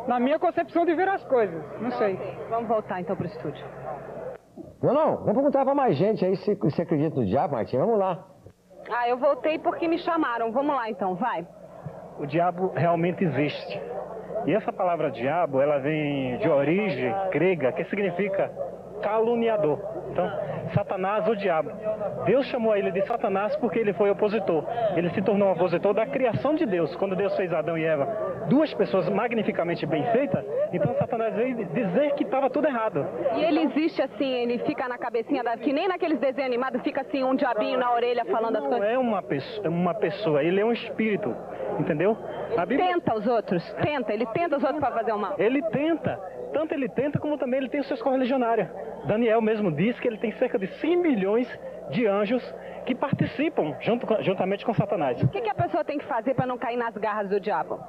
Na minha concepção de ver as coisas, não sei. Okay. Vamos voltar então pro estúdio. Não, vamos perguntar pra mais gente aí se você acredita no diabo, Martinha, vamos lá. Ah, eu voltei porque me chamaram, vamos lá então, vai. O diabo realmente existe. E essa palavra diabo, ela vem de origem grega, que significa caluniador. Então, Satanás, o diabo. Deus chamou ele de Satanás porque ele foi opositor. Ele se tornou opositor da criação de Deus. Quando Deus fez Adão e Eva, duas pessoas magnificamente bem feitas, então Satanás veio dizer que estava tudo errado. E ele existe assim, ele fica na cabecinha que nem naqueles desenhos animados, fica assim um diabinho na orelha falando as coisas. Não é uma pessoa, ele é um espírito, entendeu? A Bíblia... tenta os outros, ele tenta os outros para fazer o mal. Ele tenta, tanto ele tenta como também ele tem os seus correligionários. Daniel mesmo diz que ele tem cerca de 100 milhões de anjos que participam juntamente com Satanás. O que a pessoa tem que fazer para não cair nas garras do diabo?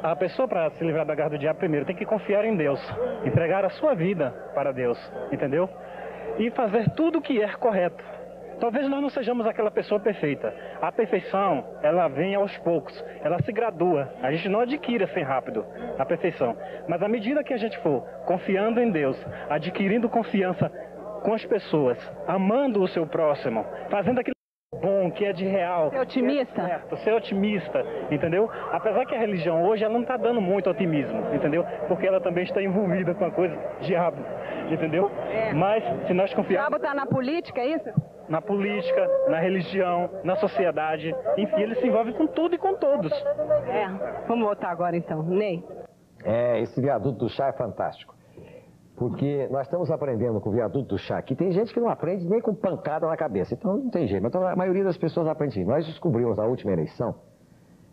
A pessoa, para se livrar da garra do diabo, primeiro tem que confiar em Deus, entregar a sua vida para Deus, entendeu? E fazer tudo o que é correto. Talvez nós não sejamos aquela pessoa perfeita. A perfeição, ela vem aos poucos, ela se gradua. A gente não adquire assim rápido a perfeição. Mas à medida que a gente for confiando em Deus, adquirindo confiança com as pessoas, amando o seu próximo, fazendo aquilo bom, que é de real. Ser otimista? Ser otimista, entendeu? Apesar que a religião hoje, ela não está dando muito otimismo, entendeu? Porque ela também está envolvida com a coisa diabo, entendeu? Mas se nós confiarmos... O diabo está na política, é isso? Na política, na religião, na sociedade, enfim, ele se envolve com tudo e com todos. Vamos voltar agora então, Ney. Esse viaduto do chá é fantástico. Porque nós estamos aprendendo com o viaduto do chá que tem gente que não aprende nem com pancada na cabeça. Então não tem jeito. Então, a maioria das pessoas aprende. Nós descobrimos na última eleição,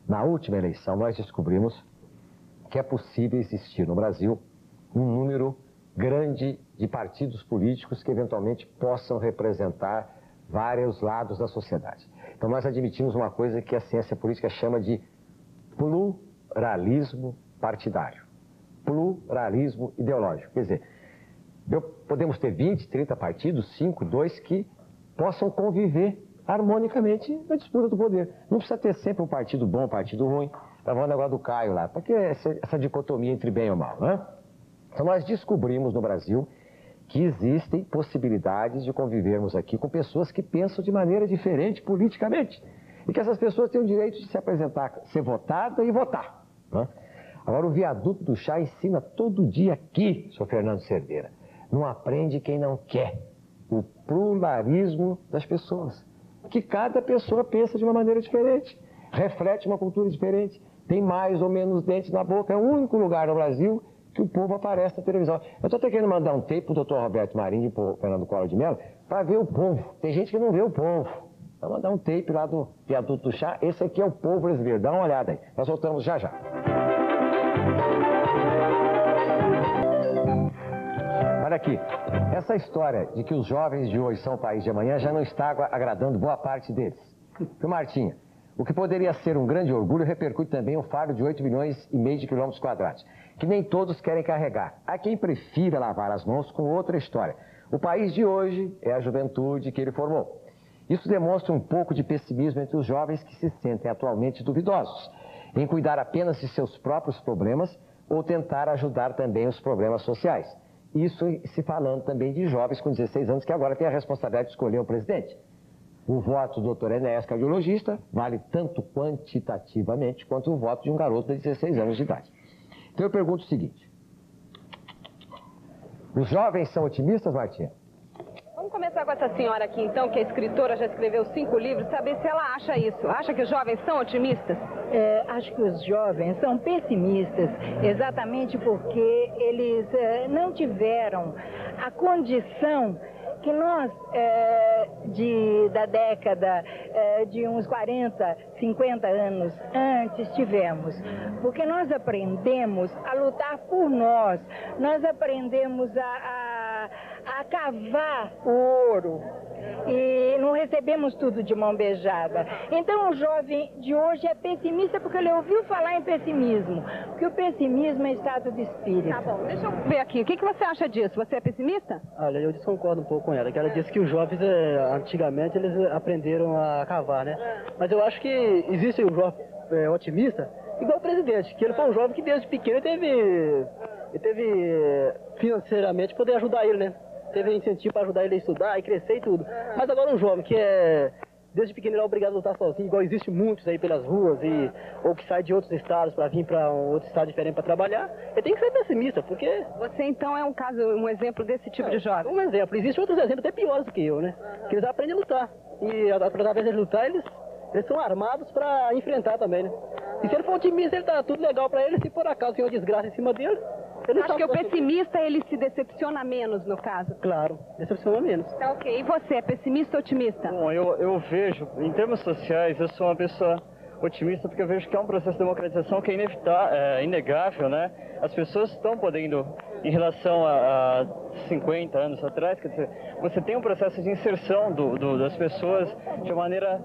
nós descobrimos que é possível existir no Brasil um número grande de partidos políticos que eventualmente possam representar vários lados da sociedade. Então nós admitimos uma coisa que a ciência política chama de pluralismo partidário. Pluralismo ideológico. Quer dizer, podemos ter 20, 30 partidos, 5, 2, que possam conviver harmonicamente na disputa do poder. Não precisa ter sempre um partido bom, um partido ruim. Está falando agora do Caio lá. Para que essa dicotomia entre bem e mal, né? Então nós descobrimos no Brasil que existem possibilidades de convivermos aqui com pessoas que pensam de maneira diferente politicamente. E que essas pessoas têm o direito de se apresentar, ser votada e votar, né? Agora, o viaduto do chá ensina todo dia aqui, senhor Fernando Cerdeira. Não aprende quem não quer. O pluralismo das pessoas. Que cada pessoa pensa de uma maneira diferente. Reflete uma cultura diferente. Tem mais ou menos dente na boca. É o único lugar no Brasil que o povo aparece na televisão. Eu estou até querendo mandar um tape para o doutor Roberto Marinho e para o Fernando Collor de Mello para ver o povo. Tem gente que não vê o povo. Vou mandar um tape lá do viaduto do chá. Esse aqui é o povo brasileiro. Dá uma olhada aí. Nós voltamos já já. Olha aqui, essa história de que os jovens de hoje são o país de amanhã já não está agradando boa parte deles. Viu, Martinha? O que poderia ser um grande orgulho repercute também o fardo de 8,5 milhões de quilômetros quadrados, que nem todos querem carregar. Há quem prefira lavar as mãos com outra história. O país de hoje é a juventude que ele formou. Isso demonstra um pouco de pessimismo entre os jovens que se sentem atualmente duvidosos em cuidar apenas de seus próprios problemas ou tentar ajudar também os problemas sociais. Isso se falando também de jovens com 16 anos que agora têm a responsabilidade de escolher o presidente. O voto do Dr. Enéas, cardiologista, vale tanto quantitativamente quanto o voto de um garoto de 16 anos de idade. Então eu pergunto o seguinte: os jovens são otimistas, Martinha? Vamos começar com essa senhora aqui, então, que é escritora, já escreveu 5 livros, saber se ela acha isso. Acha que os jovens são otimistas? Acho que os jovens são pessimistas, exatamente porque eles não tiveram a condição que nós, da década de uns 40, 50 anos antes tivemos. Porque nós aprendemos a lutar por nós aprendemos a cavar o ouro. E não recebemos tudo de mão beijada. Então o jovem de hoje é pessimista porque ele ouviu falar em pessimismo. Porque o pessimismo é estado de espírito. Tá bom, deixa eu ver aqui. O que você acha disso? Você é pessimista? Olha, eu desconcordo um pouco com ela. Que ela disse que os jovens, antigamente, eles aprenderam a cavar, né? Mas eu acho que existe um jovem otimista, igual o presidente, que ele foi um jovem que desde pequeno teve financeiramente poder ajudar ele, né? Teve incentivo para ajudar ele a estudar e crescer e tudo. Mas agora um jovem que desde pequeno ele é obrigado a lutar sozinho, igual existe muitos aí pelas ruas, ou que sai de outros estados para vir para um outro estado diferente para trabalhar, ele tem que ser pessimista, porque... Você então é um exemplo desse tipo de jovem? Um exemplo. Existem outros exemplos até piores do que eu, né? Que eles aprendem a lutar. E através de lutar, eles são armados para enfrentar também, né? E se ele for otimista, ele tá tudo legal para ele, se por acaso tem uma desgraça em cima dele... Acho que o pessimista, ele se decepciona menos, no caso. Claro, decepciona menos. Tá ok. E você, é pessimista ou otimista? Bom, eu vejo, em termos sociais, eu sou uma pessoa otimista porque eu vejo que é um processo de democratização que é inegável, né? As pessoas estão podendo, em relação a 50 anos atrás, quer dizer, você tem um processo de inserção das pessoas de uma maneira...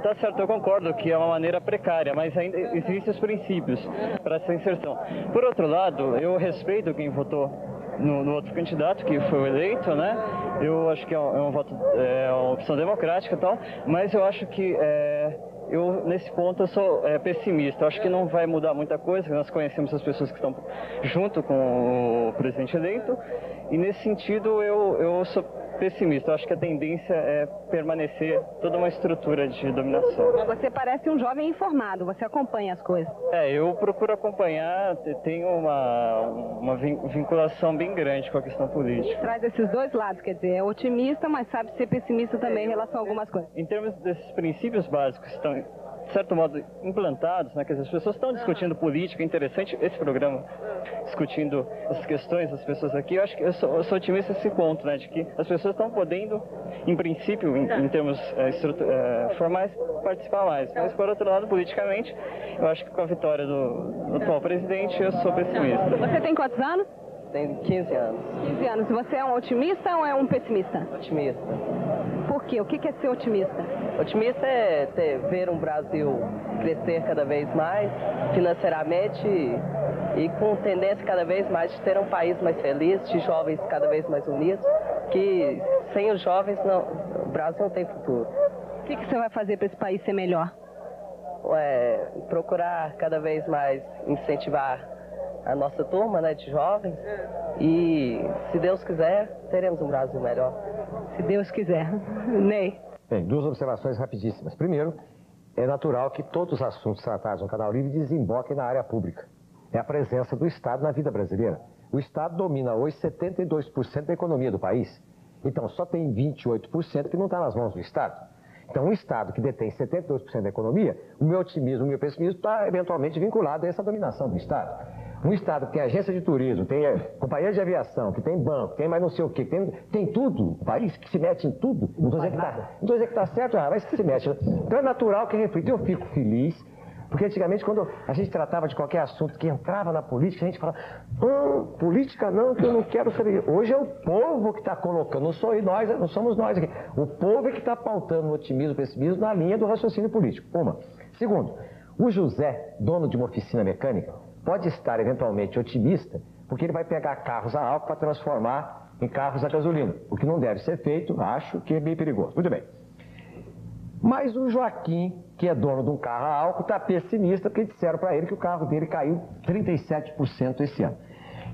Tá certo, eu concordo que é uma maneira precária, mas ainda existem os princípios para essa inserção. Por outro lado, eu respeito quem votou no outro candidato que foi eleito, né? Eu acho que é um voto, é uma opção democrática e tal, mas eu acho que nesse ponto eu sou pessimista. Eu acho que não vai mudar muita coisa, nós conhecemos as pessoas que estão junto com o presidente eleito, e nesse sentido eu sou pessimista. Eu acho que a tendência é permanecer toda uma estrutura de dominação. Você parece um jovem informado, você acompanha as coisas. Eu procuro acompanhar, tenho uma vinculação bem grande com a questão política. Traz esses dois lados, quer dizer, é otimista, mas sabe ser pessimista também em relação a algumas coisas. Em termos desses princípios básicos que estão, de certo modo, implantados, né? Quer dizer, as pessoas estão discutindo política, é interessante esse programa, discutindo essas questões das pessoas aqui. Eu acho que eu sou otimista nesse ponto, né? De que as pessoas estão podendo, em princípio, em termos formais, participar mais. Mas, por outro lado, politicamente, eu acho que com a vitória do atual presidente, eu sou pessimista. Você tem quantos anos? Tenho 15 anos. 15 anos. Você é um otimista ou é um pessimista? Otimista. Por quê? O que é ser otimista? Otimista é ver um Brasil crescer cada vez mais financeiramente e com tendência cada vez mais de ter um país mais feliz, de jovens cada vez mais unidos, que sem os jovens o Brasil não tem futuro. O que você vai fazer para esse país ser melhor? Procurar cada vez mais incentivar a nossa turma, né, de jovens, e se Deus quiser, teremos um Brasil melhor. Se Deus quiser. Ney. Bem, duas observações rapidíssimas. Primeiro, é natural que todos os assuntos tratados no Canal Livre desemboquem na área pública. É a presença do Estado na vida brasileira. O Estado domina hoje 72% da economia do país. Então, só tem 28% que não está nas mãos do Estado. Então, um Estado que detém 72% da economia, o meu otimismo, o meu pessimismo está eventualmente vinculado a essa dominação do Estado. Um Estado que tem agência de turismo, tem companhia de aviação, que tem banco, tem mais não sei o quê, tem tudo, um país que se mete em tudo. Não estou dizendo que está certo, mas que se mete. Então é natural que reflita. Eu fico feliz, porque antigamente, quando a gente tratava de qualquer assunto que entrava na política, a gente falava, política não, que eu não quero saber. Hoje é o povo que está colocando, não somos nós aqui. O povo é que está pautando o otimismo, o pessimismo na linha do raciocínio político. Uma. Segundo, o José, dono de uma oficina mecânica, pode estar eventualmente otimista, porque ele vai pegar carros a álcool para transformar em carros a gasolina. O que não deve ser feito, acho que é bem perigoso. Muito bem. Mas o Joaquim, que é dono de um carro a álcool, está pessimista, porque disseram para ele que o carro dele caiu 37% esse ano.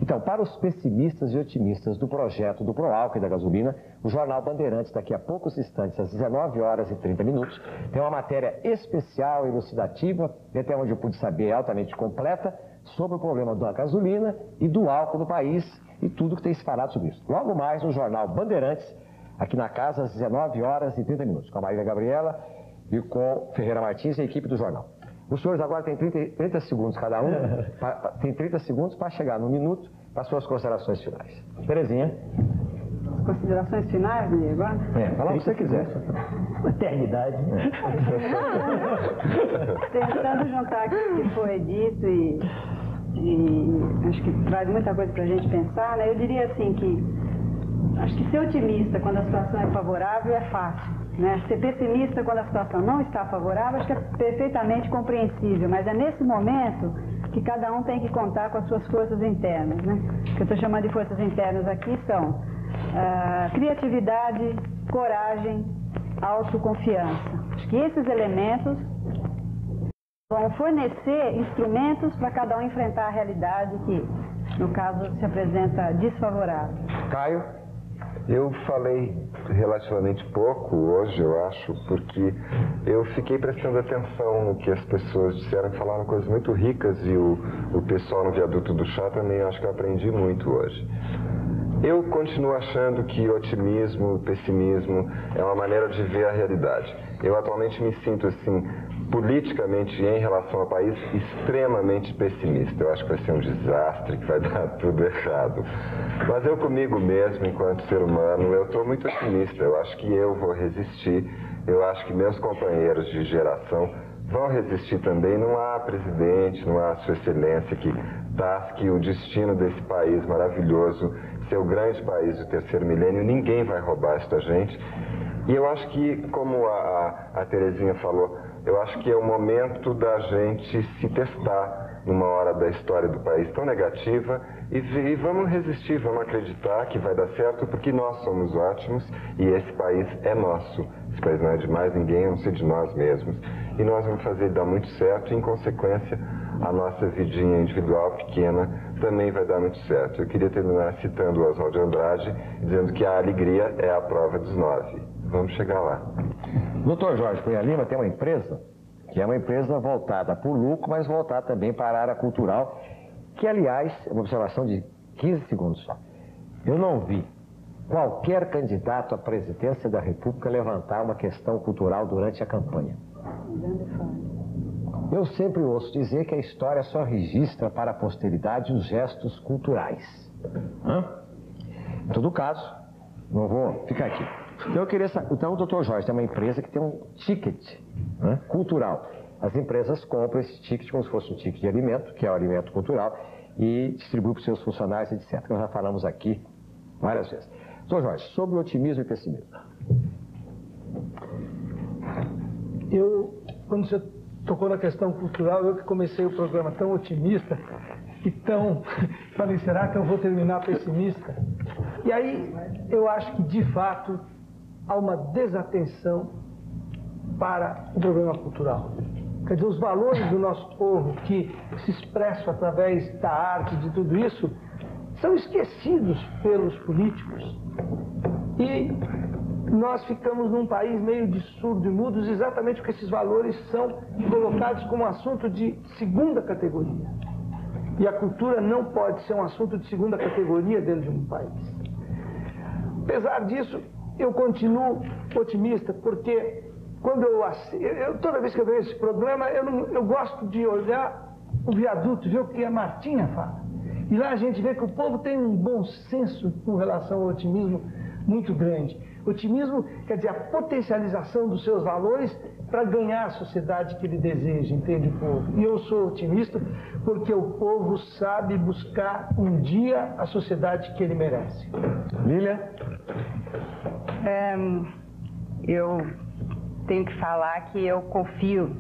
Então, para os pessimistas e otimistas do projeto do Proálcool e da gasolina, o Jornal Bandeirantes, daqui a poucos instantes, às 19 horas e 30 minutos, tem uma matéria especial, elucidativa, e até onde eu pude saber, altamente completa, sobre o problema da gasolina e do álcool no país e tudo que tem se falado sobre isso. Logo mais no Jornal Bandeirantes, aqui na casa, às 19 horas e 30 minutos, com a Marília Gabriela e com Ferreira Martins e a equipe do jornal. Os senhores agora têm 30 segundos cada um, tem 30 segundos para chegar no minuto para suas considerações finais. Terezinha. As considerações finais, Diego? Fala o que você quiser. Eternidade. Tentando juntar o que foi dito e acho que traz muita coisa para a gente pensar, né? Eu diria assim que Acho que ser otimista quando a situação é favorável é fácil, né? Ser pessimista quando a situação não está favorável, acho que é perfeitamente compreensível, mas é nesse momento que cada um tem que contar com as suas forças internas, né? O que eu estou chamando de forças internas aqui são criatividade, coragem, autoconfiança. Acho que esses elementos vão fornecer instrumentos para cada um enfrentar a realidade que, no caso, se apresenta desfavorável. Caio? Eu falei relativamente pouco hoje, eu acho, porque eu fiquei prestando atenção no que as pessoas disseram, falaram coisas muito ricas e o pessoal no viaduto do chá também, acho que eu aprendi muito hoje. Eu continuo achando que otimismo, pessimismo é uma maneira de ver a realidade. Eu atualmente me sinto assim, politicamente em relação ao país, extremamente pessimista. Eu acho que vai ser um desastre, que vai dar tudo errado. Mas eu comigo mesmo, enquanto ser humano, eu estou muito otimista. Eu acho que eu vou resistir. Eu acho que meus companheiros de geração vão resistir também. Não há presidente, não há Sua Excelência que tasque o destino desse país maravilhoso, ser o grande país do terceiro milênio. Ninguém vai roubar isso da gente. E eu acho que, como a Terezinha falou, eu acho que é o momento da gente se testar numa hora da história do país tão negativa e vamos resistir, vamos acreditar que vai dar certo, porque nós somos ótimos e esse país é nosso. Esse país não é de mais ninguém, a não ser de nós mesmos. E nós vamos fazer ele dar muito certo e, em consequência, a nossa vidinha individual pequena também vai dar muito certo. Eu queria terminar citando o Oswald de Andrade, dizendo que a alegria é a prova dos 9. Vamos chegar lá. Dr. Jorge Cunha Lima tem uma empresa, que é uma empresa voltada para o lucro, mas voltada também para a área cultural, que, aliás, é uma observação de 15 segundos só. Eu não vi qualquer candidato à presidência da República levantar uma questão cultural durante a campanha. Eu sempre ouço dizer que a história só registra para a posteridade os gestos culturais. Em todo caso, não vou ficar aqui. Então, eu queria saber, então o Dr. Jorge tem uma empresa que tem um ticket cultural. As empresas compram esse ticket como se fosse um ticket de alimento, que é o alimento cultural, e distribuem para os seus funcionários, etc. Nós já falamos aqui várias vezes. Dr. Jorge, sobre o otimismo e pessimismo. Quando você tocou na questão cultural, eu que comecei o programa tão otimista e tão... Falei, será que eu vou terminar pessimista? E aí, eu acho que, de fato, há uma desatenção para o problema cultural. Quer dizer, os valores do nosso povo que se expressam através da arte, de tudo isso, são esquecidos pelos políticos. E nós ficamos num país meio de surdo e mudos exatamente porque esses valores são colocados como assunto de segunda categoria. E a cultura não pode ser um assunto de segunda categoria dentro de um país. Apesar disso, eu continuo otimista, porque quando toda vez que eu vejo esse programa, eu gosto de olhar o viaduto, ver o que a Martinha fala. E lá a gente vê que o povo tem um bom senso com relação ao otimismo muito grande. Otimismo quer dizer a potencialização dos seus valores para ganhar a sociedade que ele deseja, entende o povo? E eu sou otimista porque o povo sabe buscar um dia a sociedade que ele merece. Lília? Eu tenho que falar que eu confio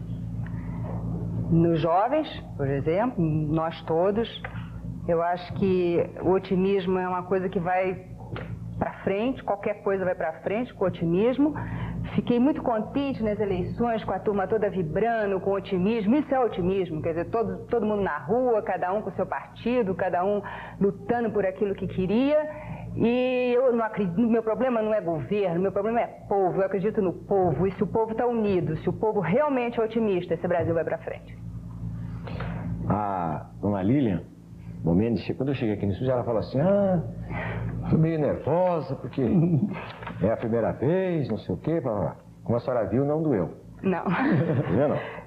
nos jovens, por exemplo, nós todos. Eu acho que o otimismo é uma coisa que vai para frente, qualquer coisa vai para frente com otimismo. Fiquei muito contente nas eleições, com a turma toda vibrando, com otimismo. Isso é otimismo, quer dizer, todo mundo na rua, cada um com o seu partido, cada um lutando por aquilo que queria. E eu não acredito, meu problema não é governo, meu problema é povo, eu acredito no povo. E se o povo está unido, se o povo realmente é otimista, esse Brasil vai para frente. A dona Lilian, quando eu cheguei aqui no estúdio, ela falou assim, tô meio nervosa, porque é a primeira vez, não sei o quê. Como a senhora viu, não doeu. Não. Não.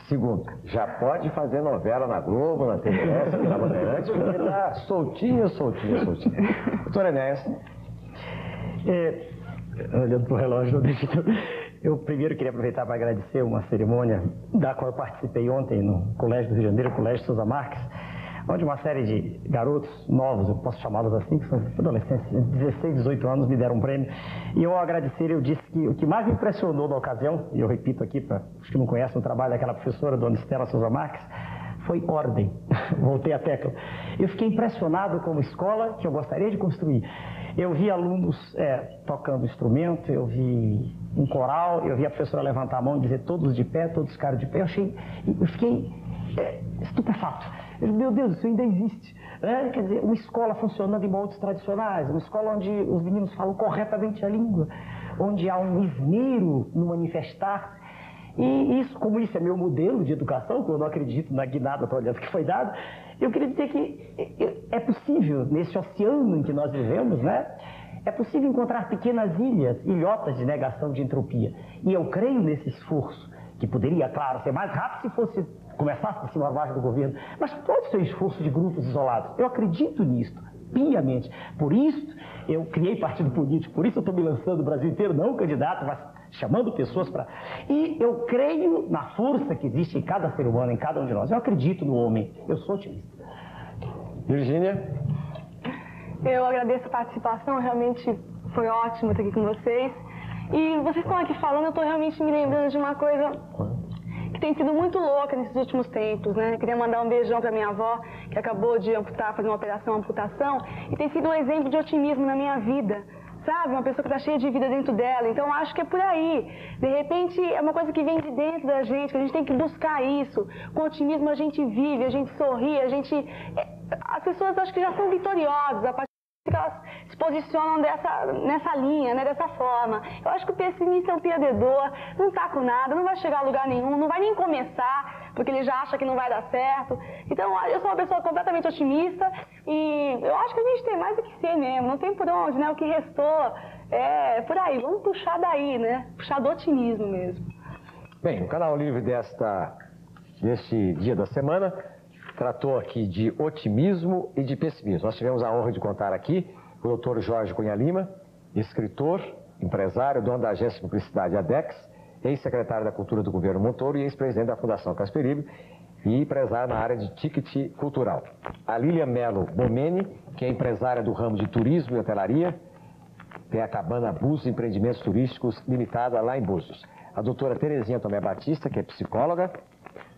Segundo, já pode fazer novela na Globo, na TVS, na Bandeirantes, porque tá soltinha. Doutora Enéas. Olhando para o relógio, não deixa eu primeiro queria aproveitar para agradecer uma cerimônia da qual eu participei ontem no Colégio do Rio de Janeiro, o Colégio Sousa Marques, onde uma série de garotos novos, eu posso chamá-los assim, que são adolescentes, 16, 18 anos, me deram um prêmio. E eu, ao agradecer, eu disse que o que mais me impressionou na ocasião, e eu repito aqui para os que não conhecem o trabalho daquela professora, dona Estela Souza Marques, foi ordem. Voltei à tecla. Eu fiquei impressionado com uma escola que eu gostaria de construir. Eu vi alunos tocando instrumento, eu vi um coral, eu vi a professora levantar a mão e dizer todos de pé, todos ficaram de pé. Eu fiquei estupefato. Meu Deus, isso ainda existe. Quer dizer, uma escola funcionando em moldes tradicionais, uma escola onde os meninos falam corretamente a língua, onde há um esmero no manifestar. E isso, como isso é meu modelo de educação, que eu não acredito na guinada toda que foi dada, eu queria dizer que é possível, nesse oceano em que nós vivemos, né? É possível encontrar pequenas ilhotas de negação de entropia. E eu creio nesse esforço, que poderia, claro, ser mais rápido se começasse por cima abaixo do governo, mas pode ser um esforço de grupos isolados. Eu acredito nisso, piamente. Por isso, eu criei partido político, por isso eu estou me lançando o Brasil inteiro, não candidato, mas chamando pessoas para... E eu creio na força que existe em cada ser humano, em cada um de nós. Eu acredito no homem, eu sou otimista. Virgínia? Eu agradeço a participação, realmente foi ótimo estar aqui com vocês. E vocês estão aqui falando, eu estou realmente me lembrando de uma coisa que tem sido muito louca nesses últimos tempos, né? Eu queria mandar um beijão para minha avó, que acabou de fazer uma operação, amputação, e tem sido um exemplo de otimismo na minha vida. Sabe? Uma pessoa que está cheia de vida dentro dela. Então, acho que é por aí. De repente, é uma coisa que vem de dentro da gente, que a gente tem que buscar isso. Com otimismo, a gente vive, a gente sorri, a gente... As pessoas, acho que já são vitoriosas a partir que elas se posicionam nessa linha, né? Dessa forma. Eu acho que o pessimista é um perdedor, não está com nada, não vai chegar a lugar nenhum, não vai nem começar, porque ele já acha que não vai dar certo. Então, eu sou uma pessoa completamente otimista e eu acho que a gente tem mais do que ser mesmo, não tem por onde, né? O que restou é por aí, vamos puxar daí, né? Puxar do otimismo mesmo. Bem, o Canal Livre deste dia da semana tratou aqui de otimismo e de pessimismo. Nós tivemos a honra de contar aqui o Dr. Jorge Cunha Lima, escritor, empresário, dono da agência de publicidade ADEX, ex-secretário da Cultura do governo Montoro e ex-presidente da Fundação Casperibio e empresário na área de ticket cultural. A Lilian Mello Bomeni, que é empresária do ramo de turismo e hotelaria, tem a Cabana Búzios Empreendimentos Turísticos Limitada lá em Búzios. A doutora Terezinha Tomé Batista, que é psicóloga,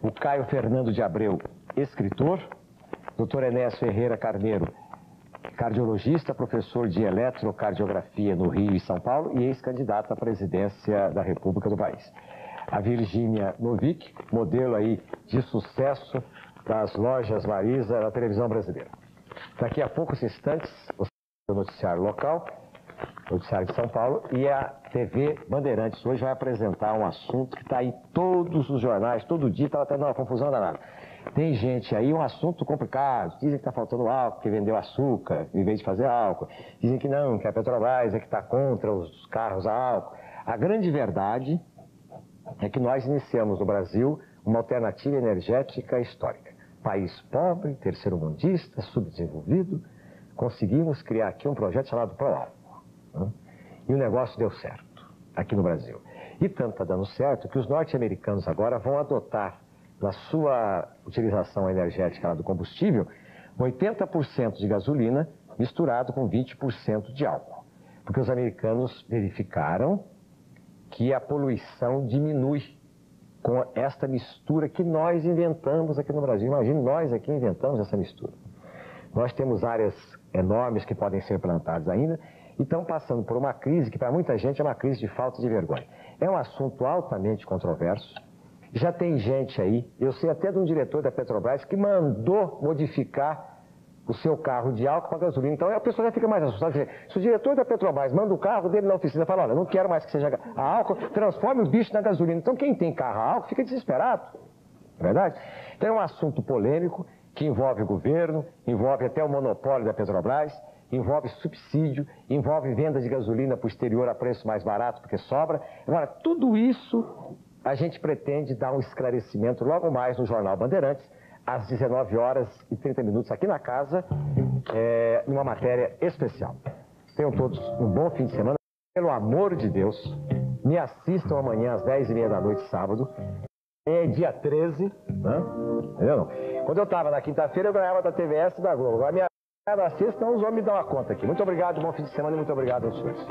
o Caio Fernando de Abreu, escritor, Dr. Enéas Ferreira Carneiro, cardiologista, professor de eletrocardiografia no Rio e São Paulo e ex-candidato à presidência da República do país. A Virgínia Novick, modelo aí de sucesso das lojas Marisa da televisão brasileira. Daqui a poucos instantes, o noticiário local, o noticiário de São Paulo, e a TV Bandeirantes hoje vai apresentar um assunto que está aí em todos os jornais, todo dia está tendo uma confusão danada. Tem gente aí, um assunto complicado, dizem que está faltando álcool, que vendeu açúcar em vez de fazer álcool. Dizem que não, que a Petrobras é que está contra os carros a álcool. A grande verdade é que nós iniciamos no Brasil uma alternativa energética histórica. País pobre, terceiro-mundista, subdesenvolvido, conseguimos criar aqui um projeto chamado Proálcool. Né? E o negócio deu certo aqui no Brasil. E tanto está dando certo que os norte-americanos agora vão adotar na sua utilização energética do combustível, 80% de gasolina misturado com 20% de álcool. Porque os americanos verificaram que a poluição diminui com esta mistura que nós inventamos aqui no Brasil. Imagine, nós aqui inventamos essa mistura. Nós temos áreas enormes que podem ser plantadas ainda e estão passando por uma crise que para muita gente é uma crise de falta de vergonha. É um assunto altamente controverso. Já tem gente aí, eu sei até de um diretor da Petrobras que mandou modificar o seu carro de álcool para gasolina. Então a pessoa já fica mais assustada. Se o diretor da Petrobras manda o carro dele na oficina e fala, olha, não quero mais que seja a álcool, transforme o bicho na gasolina. Então quem tem carro a álcool fica desesperado. Não é verdade? Então é um assunto polêmico que envolve o governo, envolve até o monopólio da Petrobras, envolve subsídio, envolve venda de gasolina para o exterior a preço mais barato porque sobra. Agora, tudo isso a gente pretende dar um esclarecimento logo mais no Jornal Bandeirantes, às 19h30 aqui na casa, numa matéria especial. Tenham todos um bom fim de semana. Pelo amor de Deus, me assistam amanhã às 10h30 da noite, sábado. É dia 13, né? Entendeu? Quando eu estava na quinta-feira, eu ganhava da TVS e da Globo. Agora minha na sexta, então os homens me dão a conta aqui. Muito obrigado, bom fim de semana e muito obrigado aos senhores.